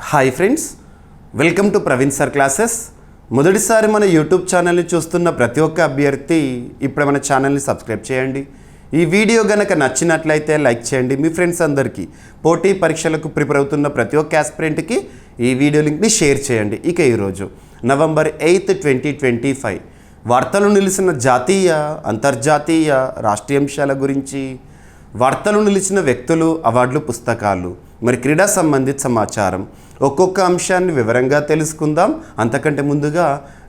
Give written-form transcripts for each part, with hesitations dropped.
Hi friends, welcome to Praveen sir classes. మొదటిసారి మన YouTube ఛానల్ని చూస్తున్న ప్రతి ఒక్క అభ్యర్థి ఇప్పుడు మన ఛానల్ని సబ్స్క్రైబ్ చేయండి. ఈ వీడియో గనక నచ్చినట్లయితే లైక్ చేయండి. మీ ఫ్రెండ్స్ అందరికీ పోటీ పరీక్షలకు ప్రిపేర్ అవుతున్న ప్రతి ఒక్క ఆస్పిరెంట్కి ఈ వీడియో లింక్ని షేర్ చేయండి. ఇక ఈరోజు November 8, 2025 వార్తలు నిలిచిన జాతీయ అంతర్జాతీయ రాష్ట్రీయాంశాల గురించి, వార్తలు నిలిచిన వ్యక్తులు, అవార్డులు, పుస్తకాలు, మరి క్రీడా సంబంధిత సమాచారం, ఒక్కొక్క అంశాన్ని వివరంగా తెలుసుకుందాం. అంతకంటే ముందుగా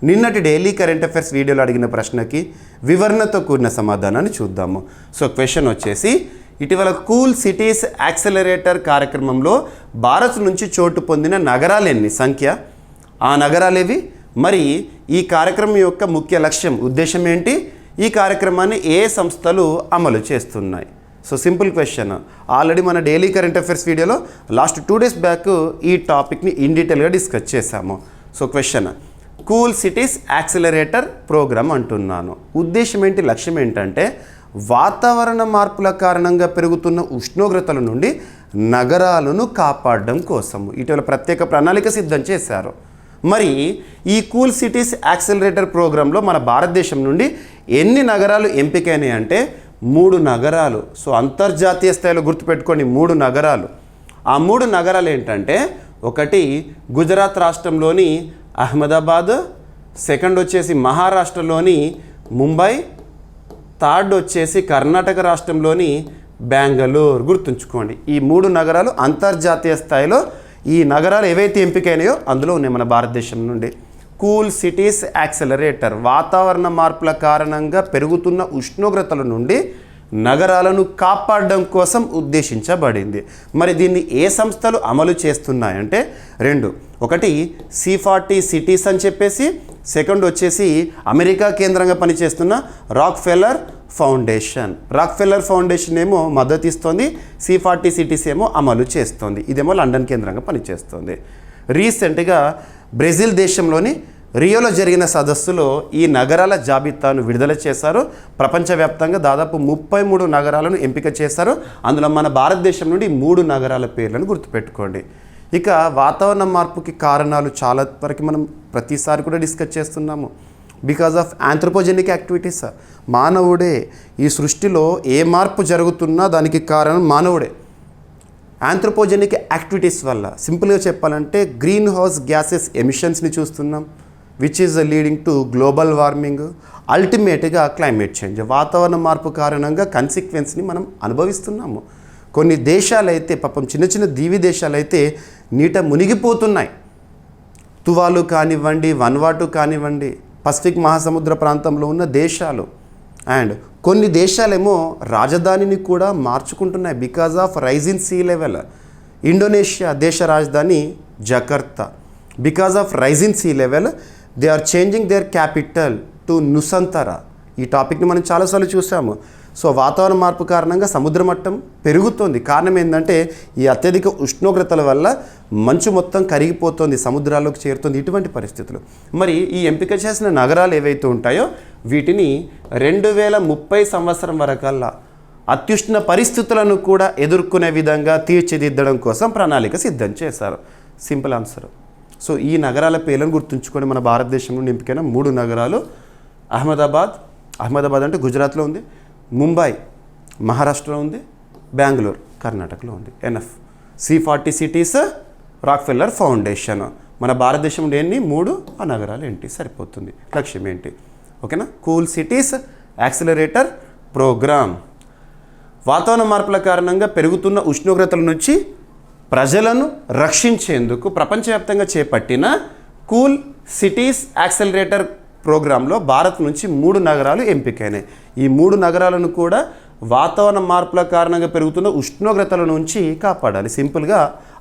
నిన్నటి డైలీ కరెంట్ అఫైర్స్ వీడియోలో అడిగిన ప్రశ్నకి వివరణతో కూడిన సమాధానాన్ని చూద్దాము. సో క్వశ్చన్ వచ్చేసి, ఇటీవల కూల్ సిటీస్ యాక్సెలరేటర్ కార్యక్రమంలో భారత్ నుంచి చోటు పొందిన నగరాలు ఎన్ని? సంఖ్య, ఆ నగరాలేవి? మరి ఈ కార్యక్రమం యొక్క ముఖ్య లక్ష్యం, ఉద్దేశం ఏంటి? ఈ కార్యక్రమాన్ని ఏ సంస్థలు అమలు చేస్తున్నాయి? So simple question. ఆల్రెడీ మన డైలీ కరెంట్ అఫైర్స్ వీడియోలో లాస్ట్ 2 days బ్యాక్ ఈ టాపిక్ని ఇన్ డీటెయిల్గా డిస్కస్ చేశాము. So question, cool cities accelerator program అంటున్నాను. ఉద్దేశం ఏంటి, లక్ష్యం ఏంటంటే వాతావరణ మార్పుల కారణంగా పెరుగుతున్న ఉష్ణోగ్రతల నుండి నగరాలను కాపాడడం కోసము ఇటీవల ప్రత్యేక ప్రణాళిక సిద్ధం చేశారు. మరి ఈ కూల్ సిటీస్ యాక్సిలరేటర్ ప్రోగ్రాంలో మన భారతదేశం నుండి ఎన్ని నగరాలు ఎంపికైనాయి అంటే 3 నగరాలు. సో అంతర్జాతీయ స్థాయిలో గుర్తుపెట్టుకోండి, 3 నగరాలు. ఆ 3 నగరాలు ఏంటంటే, ఒకటి గుజరాత్ రాష్ట్రంలోని అహ్మదాబాద్, సెకండ్ వచ్చేసి మహారాష్ట్రలోని ముంబై, థర్డ్ వచ్చేసి కర్ణాటక రాష్ట్రంలోని బెంగళూరు. గుర్తుంచుకోండి, ఈ 3 నగరాలు అంతర్జాతీయ స్థాయిలో ఈ నగరాలు ఏవైతే ఎంపికైనాయో అందులో ఉన్నాయి మన భారతదేశం నుండి. కూల్ సిటీస్ యాక్సెలరేటర్ వాతావరణ మార్పుల కారణంగా పెరుగుతున్న ఉష్ణోగ్రతల నుండి నగరాలను కాపాడడం కోసం ఉద్దేశించబడింది. మరి దీన్ని ఏ సంస్థలు అమలు చేస్తున్నాయంటే 2. ఒకటి C40 సిటీస్ అని చెప్పేసి, సెకండ్ వచ్చేసి అమెరికా కేంద్రంగా పనిచేస్తున్న రాక్ఫెల్లర్ ఫౌండేషన్ ఏమో మద్దతు ఇస్తుంది, C40 సిటీస్ ఏమో అమలు చేస్తుంది. ఇదేమో లండన్ కేంద్రంగా పనిచేస్తుంది. రీసెంట్గా బ్రెజిల్ దేశంలోని రియోలో జరిగిన సదస్సులో ఈ నగరాల జాబితాను విడుదల చేశారు. ప్రపంచవ్యాప్తంగా దాదాపు 33 నగరాలను ఎంపిక చేశారు. అందులో మన భారతదేశం నుండి 3 నగరాల పేర్లను గుర్తుపెట్టుకోండి. ఇక వాతావరణ మార్పుకి కారణాలు చాలా వరకు మనం ప్రతిసారి కూడా డిస్కస్ చేస్తున్నాము. Because of anthropogenic activities. మానవుడే ఈ సృష్టిలో ఏ మార్పు జరుగుతున్నా దానికి కారణం మానవుడే. ఆంథ్రోపోజెనిక్ యాక్టివిటీస్ వల్ల సింపుల్గా చెప్పాలంటే గ్రీన్ హౌస్ గ్యాసెస్ ఎమిషన్స్ని చూస్తున్నాం, which is leading to global warming, అల్టిమేట్గా క్లైమేట్ చేంజ్. వాతావరణ మార్పు కారణంగా కన్సిక్వెన్స్ని మనం అనుభవిస్తున్నాము. కొన్ని దేశాలైతే పాపం చిన్న దీవి దేశాలైతే నీట మునిగిపోతున్నాయి. తువాలు కానివ్వండి, వన్వాటు కానివ్వండి, పసిఫిక్ మహాసముద్ర ప్రాంతంలో ఉన్న దేశాలు. అండ్ కొన్ని దేశాలేమో రాజధానిని కూడా మార్చుకుంటున్నాయి because of rising sea level. Indonesia దేశ రాజధాని Jakarta. Because of rising sea level they are changing their capital to Nusantara. ఈ టాపిక్ని మనం చాలాసార్లు చూసాము. సో వాతావరణ మార్పు కారణంగా సముద్ర మట్టం పెరుగుతోంది. కారణం ఏంటంటే ఈ అత్యధిక ఉష్ణోగ్రతల వల్ల మంచు మొత్తం కరిగిపోతుంది, సముద్రాల్లోకి చేరుతుంది. ఇటువంటి పరిస్థితులు. మరి ఈ ఎంపిక చేసిన నగరాలు ఏవైతే ఉంటాయో వీటిని 2030 సంవత్సరం వరకల్లా అత్యుష్ణ పరిస్థితులను కూడా ఎదుర్కొనే విధంగా తీర్చిదిద్దడం కోసం ప్రణాళిక సిద్ధం చేశారు. Simple answer. సో ఈ నగరాల పేర్లను గుర్తుంచుకొని మన భారతదేశం నుండి ఎంపికైన 3 నగరాలు అహ్మదాబాద్ అంటే గుజరాత్లో ఉంది, ముంబై మహారాష్ట్రలో ఉంది, బెంగళూరు కర్ణాటకలో ఉంది. ఎన్ఎఫ్ C40 సిటీస్, రాక్ఫెల్లర్ ఫౌండేషన్. మన భారతదేశంలో ఎన్ని? 3. ఆ నగరాలు ఏంటి? సరిపోతుంది. లక్ష్యం ఏంటి? ఓకేనా? కూల్ సిటీస్ యాక్సిలరేటర్ ప్రోగ్రామ్ వాతావరణ మార్పుల కారణంగా పెరుగుతున్న ఉష్ణోగ్రతల నుంచి ప్రజలను రక్షించేందుకు ప్రపంచవ్యాప్తంగా చేపట్టిన కూల్ సిటీస్ యాక్సిలరేటర్ ప్రోగ్రాంలో భారత్ నుంచి 3 నగరాలు ఎంపికైనాయి. ఈ 3 నగరాలను కూడా వాతావరణ మార్పుల కారణంగా పెరుగుతున్న ఉష్ణోగ్రతల నుంచి కాపాడాలి. సింపుల్గా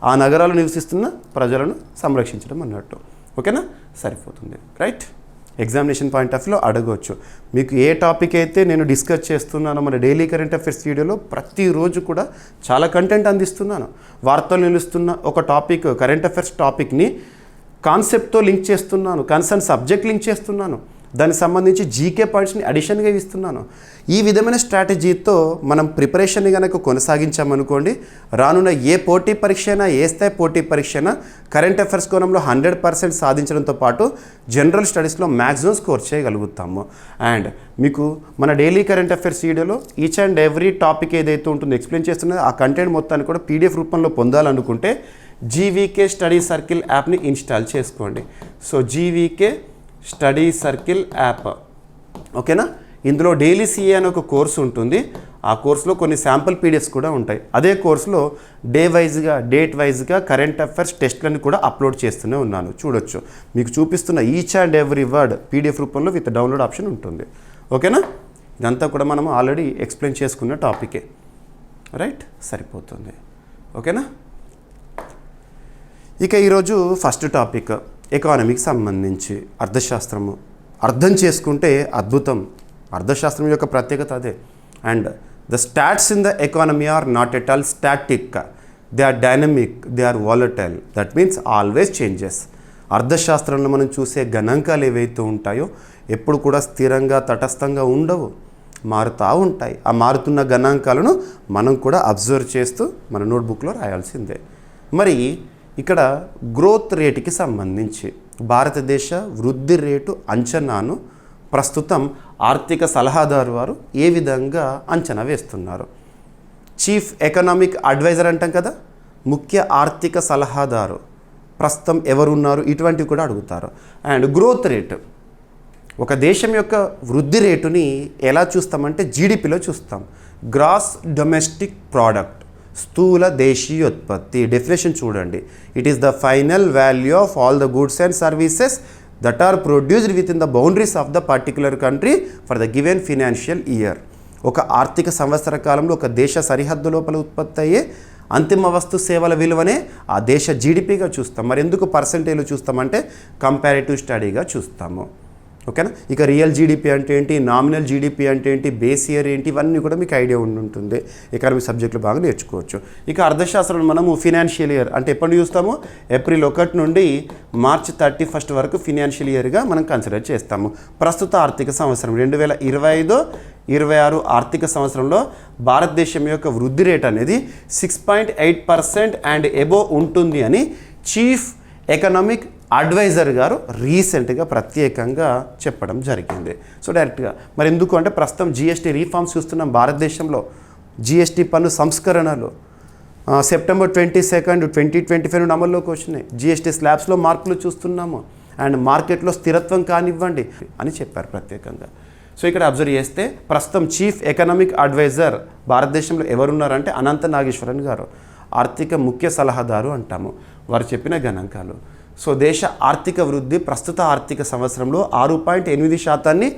ఆ నగరాలు నివసిస్తున్న ప్రజలను సంరక్షించడం అన్నట్టు. ఓకేనా? సరిపోతుంది. రైట్? ఎగ్జామినేషన్ పాయింట్ ఆఫ్ వ్యూలో అడగవచ్చు. మీకు ఏ టాపిక్ అయితే నేను డిస్కస్ చేస్తున్నానో మన డైలీ కరెంట్ అఫైర్స్ వీడియోలో ప్రతిరోజు కూడా చాలా కంటెంట్ అందిస్తున్నాను. వార్తలు నిలుస్తున్న ఒక టాపిక్, కరెంట్ అఫైర్స్ టాపిక్ని కాన్సెప్ట్తో లింక్ చేస్తున్నాను, కన్సర్న్ సబ్జెక్ట్ లింక్ చేస్తున్నాను. దానికి సంబంధించి జీకే పాయింట్స్ని అడిషన్గా ఇస్తున్నాను. ఈ విధమైన స్ట్రాటజీతో మనం ప్రిపరేషన్ని కనుక కొనసాగించామనుకోండి, రానున్న ఏ పోటీ పరీక్ష అయినా, ఏ స్థాయి పోటీ పరీక్ష అయినా కరెంట్ అఫైర్స్ కోణంలో 100% సాధించడంతో పాటు జనరల్ స్టడీస్లో మ్యాక్సిమం స్కోర్ చేయగలుగుతాము. అండ్ మీకు మన డైలీ కరెంట్ అఫైర్స్ వీడియోలో ఈచ్ అండ్ ఎవ్రీ టాపిక్ ఏదైతే ఉంటుందో ఎక్స్ప్లెయిన్ చేస్తున్నదో ఆ కంటెంట్ మొత్తాన్ని కూడా పీడిఎఫ్ రూపంలో పొందాలనుకుంటే జీవీకే స్టడీ సర్కిల్ యాప్ని ఇన్స్టాల్ చేసుకోండి. So GVK study circle app, ఓకేనా. ఇందులో డైలీ సిఏ అనే ఒక కోర్సు ఉంటుంది. ఆ కోర్సులో కొన్ని శాంపుల్ పీడిఎఫ్స్ కూడా ఉంటాయి. అదే కోర్సులో డే వైజ్గా, డేట్ వైజ్గా కరెంట్ అఫైర్స్ టెస్ట్లను కూడా అప్లోడ్ చేస్తూనే ఉన్నాను. చూడొచ్చు, మీకు చూపిస్తున్న each and every word PDF రూపంలో విత్ డౌన్లోడ్ ఆప్షన్ ఉంటుంది, ఓకేనా. ఇదంతా కూడా మనం ఆల్రెడీ ఎక్స్ప్లెయిన్ చేసుకున్న టాపికే, రైట్, సరిపోతుంది, ఓకేనా. ఇక ఈరోజు ఫస్ట్ టాపిక్ ఎకానమీకి సంబంధించి అర్థశాస్త్రము. అర్థం చేసుకుంటే అద్భుతం. అర్థశాస్త్రం యొక్క ప్రత్యేకత అదే. And the stats in the economy are not at all static, they are dynamic, they are volatile, that means always changes. అర్థశాస్త్రంలో మనం చూసే గణాంకాలు ఏవైతే ఉంటాయో ఎప్పుడు కూడా స్థిరంగా, తటస్థంగా ఉండవు, మారుతూ ఉంటాయి. ఆ మారుతున్న గణాంకాలను మనం కూడా అబ్జర్వ్ చేస్తూ మన నోట్బుక్లో రాయాల్సిందే. మరి ఇక్కడ గ్రోత్ రేటుకి సంబంధించి భారతదేశ వృద్ధి రేటు అంచనాను ప్రస్తుతం ఆర్థిక సలహాదారు వారు ఏ విధంగా అంచనా వేస్తున్నారు? చీఫ్ ఎకనామిక్ అడ్వైజర్ అంటాం కదా, ముఖ్య ఆర్థిక సలహాదారు ప్రస్తుతం ఎవరున్నారు, ఇటువంటివి కూడా అడుగుతారు. అండ్ గ్రోత్ రేటు, ఒక దేశం యొక్క వృద్ధి రేటుని ఎలా చూస్తామంటే జీడిపిలో చూస్తాం. గ్రాస్ డొమెస్టిక్ ప్రోడక్ట్, స్థూల దేశీయోత్పత్తి. డెఫినేషన్ చూడండి, it is the final value of all the goods and services that are produced within the boundaries of the particular country for the given financial year. ఒక ఆర్థిక సంవత్సర కాలంలో ఒక దేశ సరిహద్దు లోపల ఉత్పత్తి అయ్యే అంతిమ వస్తు సేవల విలువనే ఆ దేశ జీడిపిగా చూస్తాం. మరి ఎందుకు పర్సెంటేజ్లో చూస్తామంటే కంపారిటివ్ స్టడీగా చూస్తాము, ఓకేనా. ఇక రియల్ జీడిపి అంటే ఏంటి, నామినల్ జీడిపి అంటే ఏంటి, బేస్ ఇయర్ ఏంటి, ఇవన్నీ కూడా మీకు ఐడియా ఉంటుంది. ఎకనామిక్ సబ్జెక్టులు బాగా నేర్చుకోవచ్చు. ఇక అర్థశాస్త్రంలో మనము ఫినాన్షియల్ ఇయర్ అంటే ఎప్పుడు చూస్తాము, ఏప్రిల్ 1 నుండి మార్చ్ 31 వరకు ఫినాన్షియల్ ఇయర్గా మనం కన్సిడర్ చేస్తాము. ప్రస్తుత ఆర్థిక సంవత్సరం 2025-26 ఆర్థిక సంవత్సరంలో భారతదేశం యొక్క వృద్ధి రేట్ అనేది 6.8% అండ్ ఎబో ఉంటుంది అని చీఫ్ ఎకనామిక్ అడ్వైజర్ గారు రీసెంట్గా ప్రత్యేకంగా చెప్పడం జరిగింది. సో డైరెక్ట్గా మరి ఎందుకు అంటే ప్రస్తుతం జిఎస్టీ రీఫార్మ్స్ చూస్తున్నాం భారతదేశంలో. జిఎస్టీ పన్ను సంస్కరణలు సెప్టెంబర్ 22, 2025 నుండి అమల్లోకి వచ్చినాయి. జిఎస్టీ స్లాబ్స్లో మార్పులు చూస్తున్నాము. అండ్ మార్కెట్లో స్థిరత్వం కానివ్వండి అని చెప్పారు ప్రత్యేకంగా. సో ఇక్కడ అబ్జర్వ్ చేస్తే ప్రస్తుతం చీఫ్ ఎకనామిక్ అడ్వైజర్ భారతదేశంలో ఎవరున్నారంటే అనంత నాగేశ్వరన్ గారు, ఆర్థిక ముఖ్య సలహాదారు అంటాము. వారు చెప్పిన గణాంకాలు. సో దేశ ఆర్థిక వృద్ధి ప్రస్తుత ఆర్థిక సంవత్సరంలో 6.8%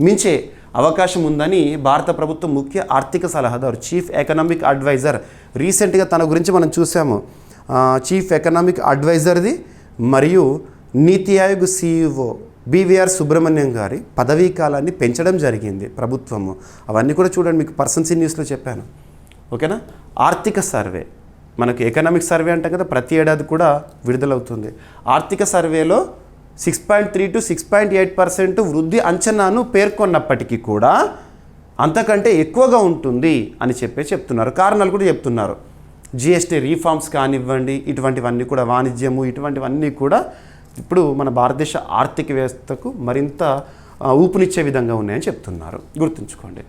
మించే అవకాశం ఉందని భారత ప్రభుత్వం ముఖ్య ఆర్థిక సలహాదారు చీఫ్ ఎకనామిక్ అడ్వైజర్ రీసెంట్గా తన గురించి మనం చూసాము. చీఫ్ ఎకనామిక్ అడ్వైజర్ది మరియు నీతి ఆయోగ్ CEO BVR సుబ్రహ్మణ్యం గారి పదవీ కాలాన్ని పెంచడం జరిగింది ప్రభుత్వము. అవన్నీ కూడా చూడండి, మీకు పర్సన్స్ ఇన్ న్యూస్లో చెప్పాను, ఓకేనా. ఆర్థిక సర్వే, మనకు ఎకనామిక్ సర్వే అంటాం కదా, ప్రతి ఏడాది కూడా విడుదలవుతుంది. ఆర్థిక సర్వేలో 6.3 to 6.8% వృద్ధి అంచనాను పేర్కొన్నప్పటికీ కూడా అంతకంటే ఎక్కువగా ఉంటుంది అని చెప్తున్నారు. కారణాలు కూడా చెప్తున్నారు. జిఎస్టీ రీఫార్మ్స్ కానివ్వండి, ఇటువంటివన్నీ కూడా, వాణిజ్యము, ఇటువంటివన్నీ కూడా ఇప్పుడు మన భారతదేశ ఆర్థిక వ్యవస్థకు మరింత ఊపునిచ్చే విధంగా ఉన్నాయని చెప్తున్నారు. గుర్తుంచుకోండి,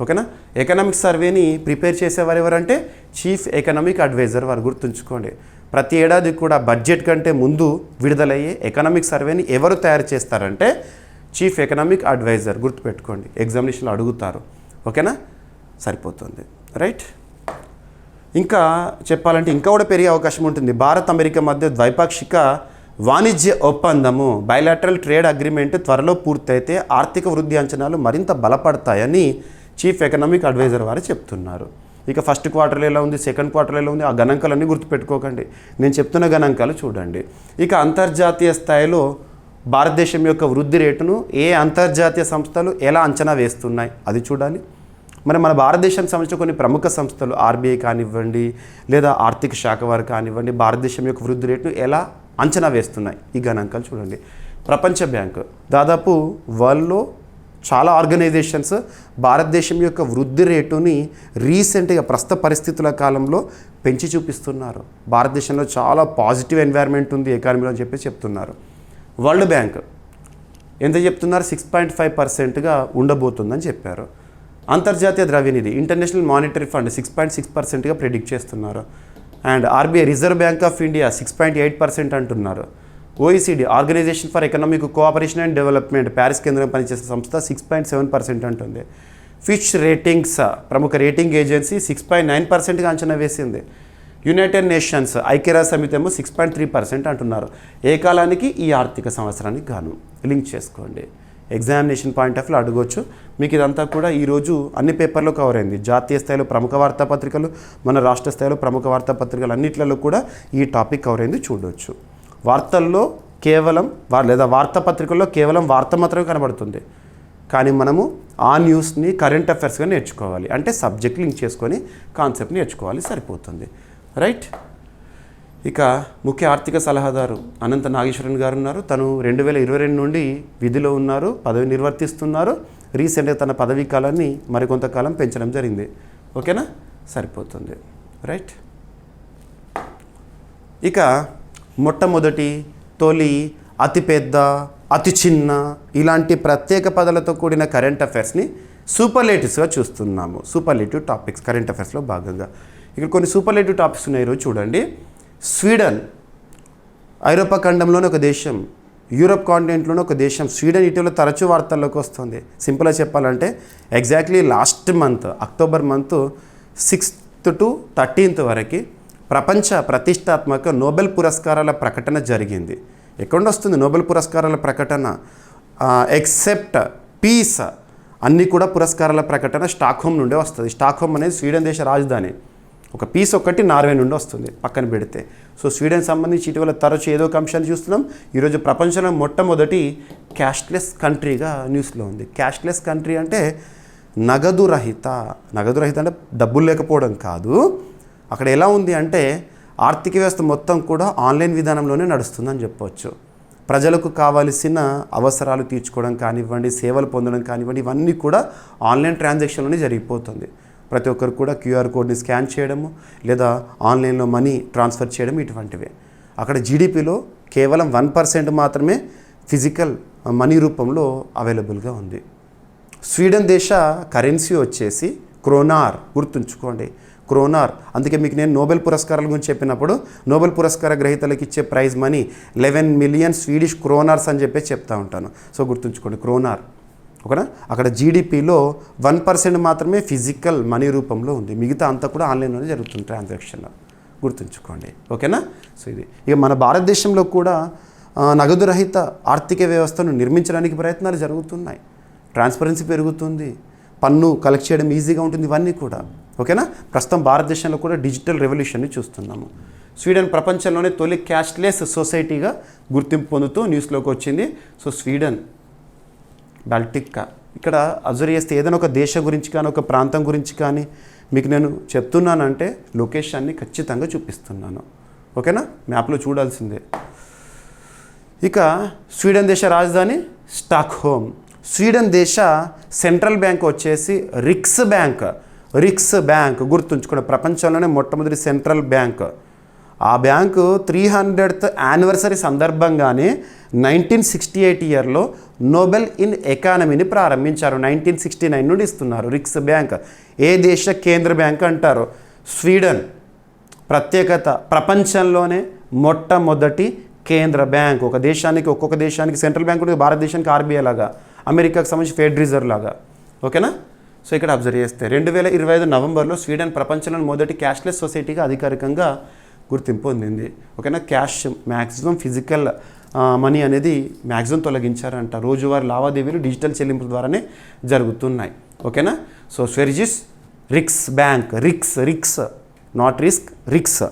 ఓకేనా. ఎకనామిక్ సర్వేని ప్రిపేర్ చేసేవారు ఎవరంటే చీఫ్ ఎకనామిక్ అడ్వైజర్ వారు. గుర్తుంచుకోండి, ప్రతి ఏడాది కూడా బడ్జెట్ కంటే ముందు విడుదలయ్యే ఎకనామిక్ సర్వేని ఎవరు తయారు చేస్తారంటే చీఫ్ ఎకనామిక్ అడ్వైజర్. గుర్తుపెట్టుకోండి, ఎగ్జామినేషన్లో అడుగుతారు, ఓకేనా. సరిపోతుంది, రైట్. ఇంకా చెప్పాలంటే ఇంకా కూడా పెరిగే అవకాశం ఉంటుంది. భారత్ అమెరికా మధ్య ద్వైపాక్షిక వాణిజ్య ఒప్పందము, బైలాటరల్ ట్రేడ్ అగ్రిమెంట్ త్వరలో పూర్తయితే ఆర్థిక వృద్ధి అంచనాలు మరింత బలపడతాయని చీఫ్ ఎకనామిక్ అడ్వైజర్ వారు చెప్తున్నారు. ఇక ఫస్ట్ క్వార్టర్లో ఎలా ఉంది, సెకండ్ క్వార్టర్లో ఎలా ఉంది, ఆ గణాంకాలన్నీ గుర్తుపెట్టుకోకండి, నేను చెప్తున్న గణాంకాలు చూడండి. ఇక అంతర్జాతీయ స్థాయిలో భారతదేశం యొక్క వృద్ధి రేటును ఏ అంతర్జాతీయ సంస్థలు ఎలా అంచనా వేస్తున్నాయి అది చూడాలి. మరి మన భారతదేశానికి సంబంధించిన కొన్ని ప్రముఖ సంస్థలు RBI కానివ్వండి, లేదా ఆర్థిక శాఖ వారు కానివ్వండి, భారతదేశం యొక్క వృద్ధి రేటును ఎలా అంచనా వేస్తున్నాయి ఈ గణాంకాలు చూడండి. ప్రపంచ బ్యాంకు దాదాపు వరల్డ్లో చాలా ఆర్గనైజేషన్స్ భారతదేశం యొక్క వృద్ధి రేటుని రీసెంట్గా ప్రస్తుత పరిస్థితుల కాలంలో పెంచి చూపిస్తున్నారు. భారతదేశంలో చాలా పాజిటివ్ ఎన్వైర్న్మెంట్ ఉంది ఎకానమీలో అని చెప్పి చెప్తున్నారు. వరల్డ్ బ్యాంక్ ఎంత చెప్తున్నారు? 6.5%గా ఉండబోతుందని చెప్పారు. అంతర్జాతీయ ద్రవ్యనిధి ఇంటర్నేషనల్ మానిటరీ ఫండ్ 6.6%గా ప్రెడిక్ట్ చేస్తున్నారు. And RBI reserve bank of India 6.8% అంటున్నారు. OECD organization for economic cooperation and development Paris కేంద్రం పనిచేసే సంస్థ 6.7% అంటుంది. ఫిచ్ రేటింగ్స్ ప్రముఖ రేటింగ్ ఏజెన్సీ 6.9%గా అంచనా వేసింది. యునైటెడ్ నేషన్స్ ఐక్యరాజ్య సమితి ఏమో 6.3% అంటున్నారు. ఏ కాలానికి? ఈ ఆర్థిక సంవత్సరానికి గాను. లింక్ చేసుకోండి. ఎగ్జామినేషన్ పాయింట్ ఆఫ్ వ్యూ అడగవచ్చు. మీకు ఇదంతా కూడా ఈరోజు అన్ని పేపర్లో కవర్ అయింది. జాతీయ స్థాయిలో ప్రముఖ వార్తాపత్రికలు, మన రాష్ట్ర స్థాయిలో ప్రముఖ వార్తాపత్రికలు అన్నిట్లలో కూడా ఈ టాపిక్ కవర్ అయింది చూడవచ్చు. వార్తల్లో కేవలం లేదా వార్తాపత్రికల్లో కేవలం వార్త మాత్రమే కనబడుతుంది. కానీ మనము ఆ న్యూస్ని కరెంట్ అఫైర్స్గా నేర్చుకోవాలి. అంటే సబ్జెక్ట్ లింక్ చేసుకొని కాన్సెప్ట్ నేర్చుకోవాలి, సరిపోతుంది. రైట్. ఇక ముఖ్య ఆర్థిక సలహాదారు అనంత నాగేశ్వరన్ గారు ఉన్నారు. తను 2022 నుండి విధిలో ఉన్నారు, పదవి నిర్వర్తిస్తున్నారు. రీసెంట్గా తన పదవీ కాలాన్ని మరికొంతకాలం పెంచడం జరిగింది. ఓకేనా? సరిపోతుంది. రైట్. ఇక మొట్టమొదటి, తొలి, అతిపెద్ద, అతి చిన్న ఇలాంటి ప్రత్యేక పదాలతో కూడిన కరెంట్ అఫైర్స్ని సూపర్లేటివ్స్గా చూస్తున్నాము. సూపర్లేటివ్ టాపిక్స్ కరెంట్ అఫైర్స్లో భాగంగా ఇక్కడ కొన్ని సూపర్లేటివ్ టాపిక్స్ ఉన్నాయి. ఈరోజు చూడండి. స్వీడన్ ఐరోపా ఖండంలోని ఒక దేశం, యూరప్ కాంటినెంట్లోని ఒక దేశం. స్వీడన్ ఇటీవల తరచూ వార్తల్లోకి వస్తుంది. సింపుల్గా చెప్పాలంటే exactly last month October month 6th to 13th వరకు ప్రపంచ ప్రతిష్టాత్మక నోబెల్ పురస్కారాల ప్రకటన జరిగింది. ఎక్కడ వస్తుంది నోబెల్ పురస్కారాల ప్రకటన? ఎక్సెప్ట్ పీస్ అన్నీ కూడా పురస్కారాల ప్రకటన స్టాక్హోమ్ నుండే వస్తుంది. స్టాక్హోమ్ అనేది స్వీడన్ దేశ రాజధాని. ఒక పీస్ ఒకటి నార్వే నుండి వస్తుంది పక్కన పెడితే. సో స్వీడన్ సంబంధించి ఇటీవల తరచు ఏదో ఒక అంశాన్ని చూస్తున్నాం. ఈరోజు ప్రపంచంలో మొట్టమొదటి క్యాష్లెస్ కంట్రీగా న్యూస్లో ఉంది. క్యాష్లెస్ కంట్రీ అంటే నగదు రహిత అంటే డబ్బులు లేకపోవడం కాదు. అక్కడ ఎలా ఉంది అంటే ఆర్థిక వ్యవస్థ మొత్తం కూడా ఆన్లైన్ విధానంలోనే నడుస్తుందని చెప్పవచ్చు. ప్రజలకు కావాల్సిన అవసరాలు తీర్చుకోవడం కానివ్వండి, సేవలు పొందడం కానివ్వండి, ఇవన్నీ కూడా ఆన్లైన్ ట్రాన్సాక్షన్లోనే జరిగిపోతుంది. ప్రతి ఒక్కరు కూడా QR కోడ్ని స్కాన్ చేయడము లేదా ఆన్లైన్లో మనీ ట్రాన్స్ఫర్ చేయడం ఇటువంటివే. అక్కడ జీడిపిలో కేవలం 1% మాత్రమే ఫిజికల్ మనీ రూపంలో అవైలబుల్గా ఉంది. స్వీడన్ దేశ కరెన్సీ వచ్చేసి క్రోనార్. గుర్తుంచుకోండి, క్రోనార్. అందుకే మీకు నేను నోబెల్ పురస్కారాల గురించి చెప్పినప్పుడు నోబెల్ పురస్కార గ్రహీతలకు ఇచ్చే ప్రైజ్ మనీ 11 మిలియన్ స్వీడిష్ క్రోనార్స్ అని చెప్పి చెప్తా ఉంటాను. సో గుర్తుంచుకోండి, క్రోనార్. ఓకేనా? అక్కడ జీడిపిలో 1% మాత్రమే ఫిజికల్ మనీ రూపంలో ఉంది. మిగతా అంతా కూడా ఆన్లైన్లోనే జరుగుతుంది ట్రాన్సాక్షన్. గుర్తుంచుకోండి. ఓకేనా? సో ఇది ఇక మన భారతదేశంలో కూడా నగదు రహిత ఆర్థిక వ్యవస్థను నిర్మించడానికి ప్రయత్నాలు జరుగుతున్నాయి. ట్రాన్స్పరెన్సీ పెరుగుతుంది, పన్ను కలెక్ట్ చేయడం ఈజీగా ఉంటుంది, ఇవన్నీ కూడా. ఓకేనా? ప్రస్తుతం భారతదేశంలో కూడా డిజిటల్ రెవల్యూషన్ని చూస్తున్నాము. స్వీడన్ ప్రపంచంలోనే తొలి క్యాష్లెస్ సొసైటీగా గుర్తింపు పొందుతూ న్యూస్లోకి వచ్చింది. So Sweden, Baltica. ఇక్కడ అబ్జర్వ్ చేస్తే ఏదైనా ఒక దేశం గురించి కానీ ఒక ప్రాంతం గురించి కానీ మీకు నేను చెప్తున్నానంటే లొకేషన్ని ఖచ్చితంగా చూపిస్తున్నాను. ఓకేనా? మ్యాప్లో చూడాల్సిందే. ఇక స్వీడన్ దేశ రాజధాని స్టాక్హోమ్. స్వీడన్ దేశ సెంట్రల్ బ్యాంక్ వచ్చేసి రిక్స్ బ్యాంక్. గుర్తుంచుకోండి, ప్రపంచంలోనే మొట్టమొదటి సెంట్రల్ బ్యాంక్. ఆ బ్యాంకు 300th యానివర్సరీ సందర్భంగానే 1968 ఇయర్లో నోబెల్ ఇన్ ఎకానమీని ప్రారంభించారు. 1969 నుండి ఇస్తున్నారు. రిక్స్ బ్యాంక్ ఏ దేశ కేంద్ర బ్యాంక్ అంటారు? స్వీడన్. ప్రత్యేకత, ప్రపంచంలోనే మొట్టమొదటి కేంద్ర బ్యాంక్. ఒక దేశానికి ఒక్కొక్క దేశానికి సెంట్రల్ బ్యాంక్ ఉంటుంది. భారతదేశానికి RBI లాగా, అమెరికాకు సంబంధించి ఫెడ్ రిజర్వ్ లాగా. ఓకేనా? సో ఇక్కడ అబ్జర్వ్ చేస్తే 2025 నవంబర్లో స్వీడన్ ప్రపంచంలోని మొదటి క్యాష్లెస్ సొసైటీగా అధికారికంగా గుర్తింపు పొందింది. ఓకేనా? క్యాష్ మ్యాక్సిమం ఫిజికల్ మనీ అనేది మ్యాక్సిమం తొలగించారంట. రోజువారీ లావాదేవీలు డిజిటల్ చెల్లింపుల ద్వారానే జరుగుతున్నాయి. ఓకేనా? So Sveriges Riksbank. Riks not Riks.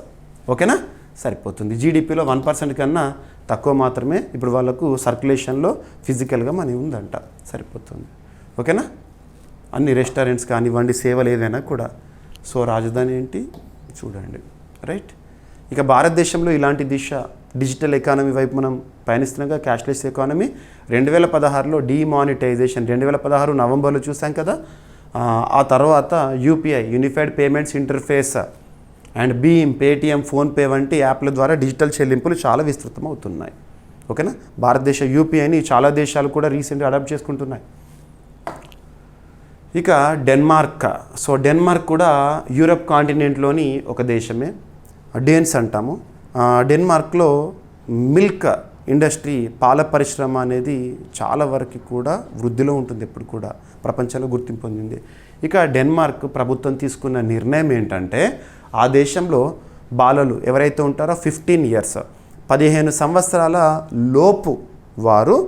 ఓకేనా? సరిపోతుంది. జీడిపిలో 1% కన్నా తక్కువ మాత్రమే ఇప్పుడు వాళ్ళకు సర్క్యులేషన్లో ఫిజికల్గా మనీ ఉందంట. సరిపోతుంది. ఓకేనా? అన్ని రెస్టారెంట్స్ కానివ్వండి, సేవలు ఏదైనా కూడా. సో రాజధాని ఏంటి చూడండి. రైట్. ఇక భారతదేశంలో ఇలాంటి దిశ డిజిటల్ ఎకానమీ వైపు మనం పయనిస్తున్నాగా, క్యాష్లెస్ ఎకానమీ. 2016లో డీమానిటైజేషన్, 2016 నవంబర్లో చూసాం కదా. ఆ తర్వాత UPI, unified payments interface and భీమ్, పేటిఎం, ఫోన్పే వంటి యాప్ల ద్వారా డిజిటల్ చెల్లింపులు చాలా విస్తృతం అవుతున్నాయి. ఓకేనా. భారతదేశ యూపీఐని చాలా దేశాలు కూడా రీసెంట్గా అడాప్ట్ చేసుకుంటున్నాయి. ఇక డెన్మార్క్. సో డెన్మార్క్ కూడా యూరప్ కాంటినెంట్లోని ఒక దేశమే, డేన్స్ అంటాము. డెన్మార్క్లో మిల్క్ ఇండస్ట్రీ, పాల పరిశ్రమ అనేది చాలా వరకు కూడా వృద్ధిలో ఉంటుంది, ఎప్పుడు కూడా ప్రపంచంలో గుర్తింపు పొందింది. ఇక డెన్మార్క్ ప్రభుత్వం తీసుకున్న నిర్ణయం ఏంటంటే, ఆ దేశంలో బాలలు ఎవరైతే ఉంటారో 15 years 15 సంవత్సరాల లోపు వారు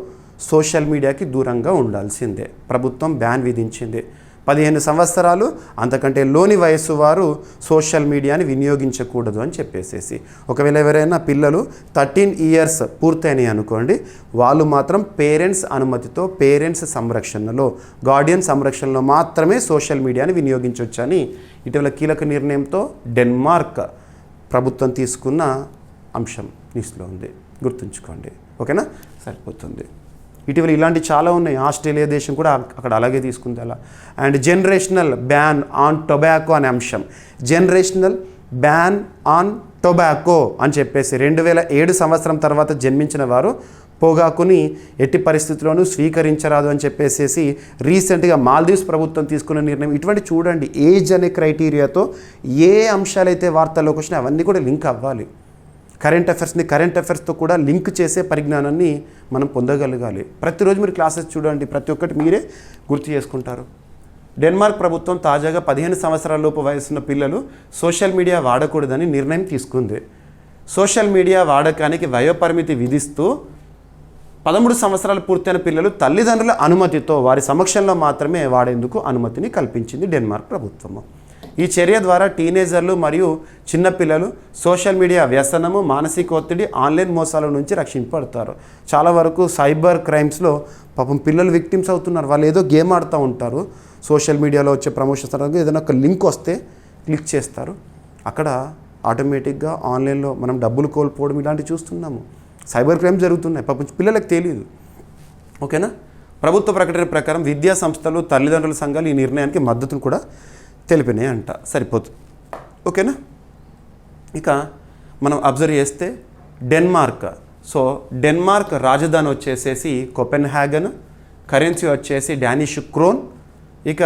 సోషల్ మీడియాకి దూరంగా ఉండాల్సిందే. ప్రభుత్వం బ్యాన్ విధించింది. 15 సంవత్సరాలు అంతకంటే లోని వయస్సు వారు సోషల్ మీడియాని వినియోగించకూడదు అని చెప్పేసేసి. ఒకవేళ ఎవరైనా పిల్లలు 13 years పూర్తయినాయి అనుకోండి, వాళ్ళు మాత్రం పేరెంట్స్ అనుమతితో, పేరెంట్స్ సంరక్షణలో, గార్డియన్ సంరక్షణలో మాత్రమే సోషల్ మీడియాని వినియోగించవచ్చని ఇటీవల కీలక నిర్ణయంతో డెన్మార్క్ ప్రభుత్వం తీసుకున్న అంశం న్యూస్లో ఉంది, గుర్తుంచుకోండి. ఓకేనా, సరిపోతుంది. ఇటీవల ఇలాంటి చాలా ఉన్నాయి. ఆస్ట్రేలియా దేశం కూడా అక్కడ అలాగే తీసుకుంది అలా. And generational ban on tobacco అనే అంశం. జనరేషనల్ బ్యాన్ ఆన్ టొబాకో అని చెప్పేసి 2007 సంవత్సరం తర్వాత జన్మించిన వారు పొగాకుని ఎట్టి పరిస్థితుల్లోనూ స్వీకరించరాదు అని చెప్పేసి రీసెంట్గా మాల్దీవ్స్ ప్రభుత్వం తీసుకున్న నిర్ణయం. ఇటువంటి చూడండి, ఏజ్ అనే క్రైటీరియాతో ఏ అంశాలైతే వార్తల్లోకి వచ్చినాయి అవన్నీ కూడా లింక్ అవ్వాలి. కరెంట్ అఫైర్స్తో కూడా లింక్ చేసే పరిజ్ఞానాన్ని మనం పొందగలగాలి. ప్రతిరోజు మీరు క్లాసెస్ చూడండి, ప్రతి ఒక్కటి మీరే గుర్తు చేసుకుంటారు. డెన్మార్క్ ప్రభుత్వం తాజాగా 15 సంవత్సరాల లోపు వయసున్న పిల్లలు సోషల్ మీడియా వాడకూడదని నిర్ణయం తీసుకుంది. సోషల్ మీడియా వాడకానికి వయోపరిమితి విధిస్తూ 13 సంవత్సరాలు పూర్తయిన పిల్లలు తల్లిదండ్రుల అనుమతితో వారి సమక్షంలో మాత్రమే వాడేందుకు అనుమతిని కల్పించింది డెన్మార్క్ ప్రభుత్వము. ఈ చర్య ద్వారా టీనేజర్లు మరియు చిన్నపిల్లలు సోషల్ మీడియా వ్యసనము, మానసిక ఒత్తిడి, ఆన్లైన్ మోసాల నుంచి రక్షింపబడతారు. చాలా వరకు సైబర్ క్రైమ్స్లో పాపం పిల్లలు విక్టిమ్స్ అవుతున్నారు. వాళ్ళు ఏదో గేమ్ ఆడుతూ ఉంటారు, సోషల్ మీడియాలో వచ్చే ప్రమోషన్స్ ఏదైనా ఒక లింక్ వస్తే క్లిక్ చేస్తారు, అక్కడ ఆటోమేటిక్గా ఆన్లైన్లో మనం డబ్బులు కోల్పోవడం ఇలాంటివి చూస్తున్నాము. సైబర్ క్రైమ్స్ జరుగుతున్నాయి, పాపం పిల్లలకు తెలియదు. ఓకేనా. ప్రభుత్వ ప్రకటన ప్రకారం విద్యా సంస్థలు, తల్లిదండ్రుల సంఘాలు ఈ నిర్ణయానికి మద్దతును కూడా తెలిపినాయి అంట. సరిపోతుంది. ఓకేనా. ఇక మనం అబ్జర్వ్ చేస్తే డెన్మార్క్. సో డెన్మార్క్ రాజధాని వచ్చేసేసి కోపెన్హాగన్, కరెన్సీ వచ్చేసి డానిష్ క్రోన్. ఇక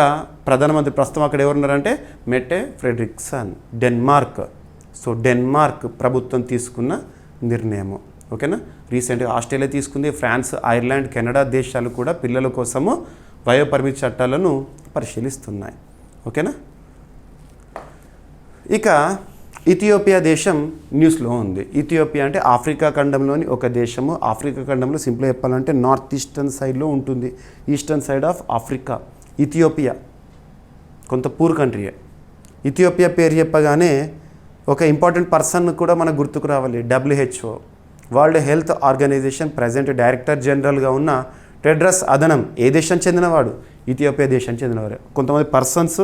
ప్రధానమంత్రి ప్రస్తుతం అక్కడ ఎవరున్నారంటే మెట్టే ఫ్రెడరిక్సన్. డెన్మార్క్. సో డెన్మార్క్ ప్రభుత్వం తీసుకున్న నిర్ణయము. ఓకేనా. రీసెంట్గా ఆస్ట్రేలియా తీసుకుంది, ఫ్రాన్స్, ఐర్లాండ్, కెనడా దేశాలు కూడా పిల్లల కోసము వయోపరిమితి చట్టాలను పరిశీలిస్తున్నాయి. ఓకేనా. ఇక ఇథియోపియా దేశం న్యూస్లో ఉంది. ఇథియోపియా అంటే ఆఫ్రికా ఖండంలోని ఒక దేశము. ఆఫ్రికా ఖండంలో సింపుల్గా చెప్పాలంటే నార్త్ ఈస్టర్న్ సైడ్లో ఉంటుంది, eastern side of Africa. Ethiopia కొంత పూర్ కంట్రీయే. ఇథియోపియా పేరు చెప్పగానే ఒక ఇంపార్టెంట్ పర్సన్ కూడా మనకు గుర్తుకు రావాలి. WHO, world health organization present director జనరల్గా ఉన్న టెడ్రస్ అదనం ఏ దేశం చెందినవాడు? ఇథియోపియా దేశం చెందినవారు. కొంతమంది పర్సన్స్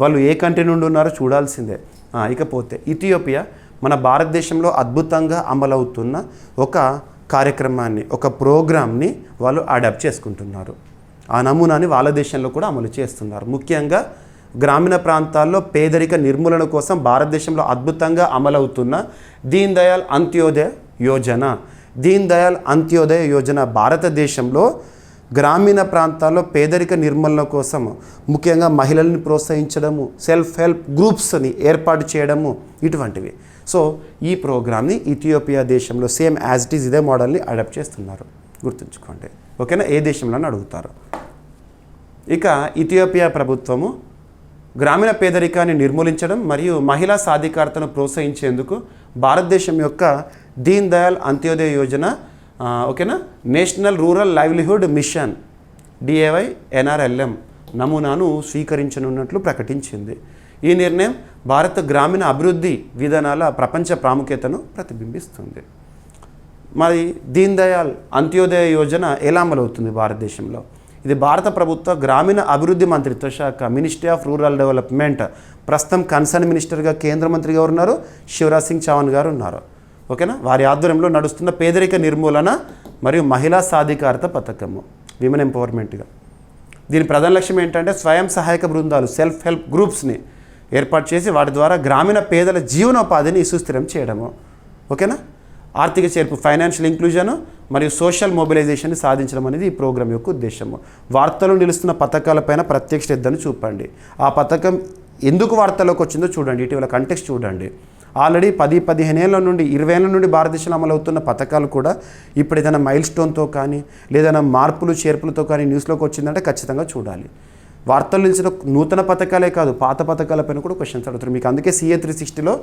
వాళ్ళు ఏ కంట్రీ నుండి ఉన్నారో చూడాల్సిందే. ఇకపోతే ఇథియోపియా మన భారతదేశంలో అద్భుతంగా అమలవుతున్న ఒక కార్యక్రమాన్ని, ఒక ప్రోగ్రామ్ని వాళ్ళు అడాప్ట్ చేసుకుంటున్నారు. ఆ నమూనాని వాళ్ళ దేశంలో కూడా అమలు చేస్తున్నారు. ముఖ్యంగా గ్రామీణ ప్రాంతాల్లో పేదరిక నిర్మూలన కోసం భారతదేశంలో అద్భుతంగా అమలవుతున్న దీన్ దయాళ్ అంత్యోదయ యోజన. దీన్ దయాళ్ అంత్యోదయ యోజన భారతదేశంలో గ్రామీణ ప్రాంతాల్లో పేదరిక నిర్మూలన కోసం ముఖ్యంగా మహిళల్ని ప్రోత్సహించడము, సెల్ఫ్ హెల్ప్ గ్రూప్స్ని ఏర్పాటు చేయడము, ఇటువంటివి. సో ఈ ప్రోగ్రామ్ని ఇథియోపియా దేశంలో సేమ్ యాజ్ ఇట్ ఈజ్ ఇదే మోడల్ని అడాప్ట్ చేస్తున్నారు, గుర్తుంచుకోండి. ఓకేనా. ఏ దేశంలో అడుగుతారు. ఇక ఇథియోపియా ప్రభుత్వము గ్రామీణ పేదరికాన్ని నిర్మూలించడం మరియు మహిళా సాధికారతను ప్రోత్సహించేందుకు భారతదేశం యొక్క దీన్ దయాళ్ అంత్యోదయ యోజన, ఓకేనా, national rural livelihood machine DAY-NRLM నమూనాను స్వీకరించనున్నట్లు ప్రకటించింది. ఈ నిర్ణయం భారత గ్రామీణ అభివృద్ధి విధానాల ప్రపంచ ప్రాముఖ్యతను ప్రతిబింబిస్తుంది. మరి దీన్ దయాళ్ అంత్యోదయ యోజన ఎలా అమలవుతుంది భారతదేశంలో? ఇది భారత ప్రభుత్వ గ్రామీణ అభివృద్ధి మంత్రిత్వ శాఖ, మినిస్ట్రీ ఆఫ్ రూరల్ డెవలప్మెంట్. ప్రస్తుతం కన్సర్న్ మినిస్టర్గా కేంద్ర మంత్రిగా ఉన్నారు, శివరాజ్ సింగ్ చౌహాన్ గారు ఉన్నారు. ఓకేనా. వారి ఆధ్వర్యంలో నడుస్తున్న పేదరిక నిర్మూలన మరియు మహిళా సాధికారత పథకము, విమెన్ ఎంపవర్మెంట్గా. దీని ప్రధాన లక్ష్యం ఏంటంటే స్వయం సహాయక బృందాలు, సెల్ఫ్ హెల్ప్ గ్రూప్స్ని ఏర్పాటు చేసి వాటి ద్వారా గ్రామీణ పేదల జీవనోపాధిని సుస్థిరం చేయడము. ఓకేనా. ఆర్థిక చేర్పు, ఫైనాన్షియల్ ఇంక్లూజన్ మరియు సోషల్ మొబిలైజేషన్ని సాధించడం అనేది ఈ ప్రోగ్రాం యొక్క ఉద్దేశము. వార్తలు నిలుస్తున్న పథకాలపైన ప్రత్యేక శ్రద్ధను చూపండి. ఆ పథకం ఎందుకు వార్తల్లోకి వచ్చిందో చూడండి, ఇటీవల కంటెక్స్ట్ చూడండి. ఆల్రెడీ 10-15 ఏళ్ళ నుండి 20 ఏళ్ళ నుండి భారతదేశంలో అమలవుతున్న పథకాలు కూడా ఇప్పుడు ఏదైనా మైల్ స్టోన్తో కానీ లేదైనా మార్పులు చేర్పులతో కానీ న్యూస్లోకి వచ్చిందంటే ఖచ్చితంగా చూడాలి. వార్తలు నిలిచిన నూతన పథకాలే కాదు, పాత పథకాలపైన కూడా క్వశ్చన్స్ అడుగుతారు మీకు. అందుకే CA 360లో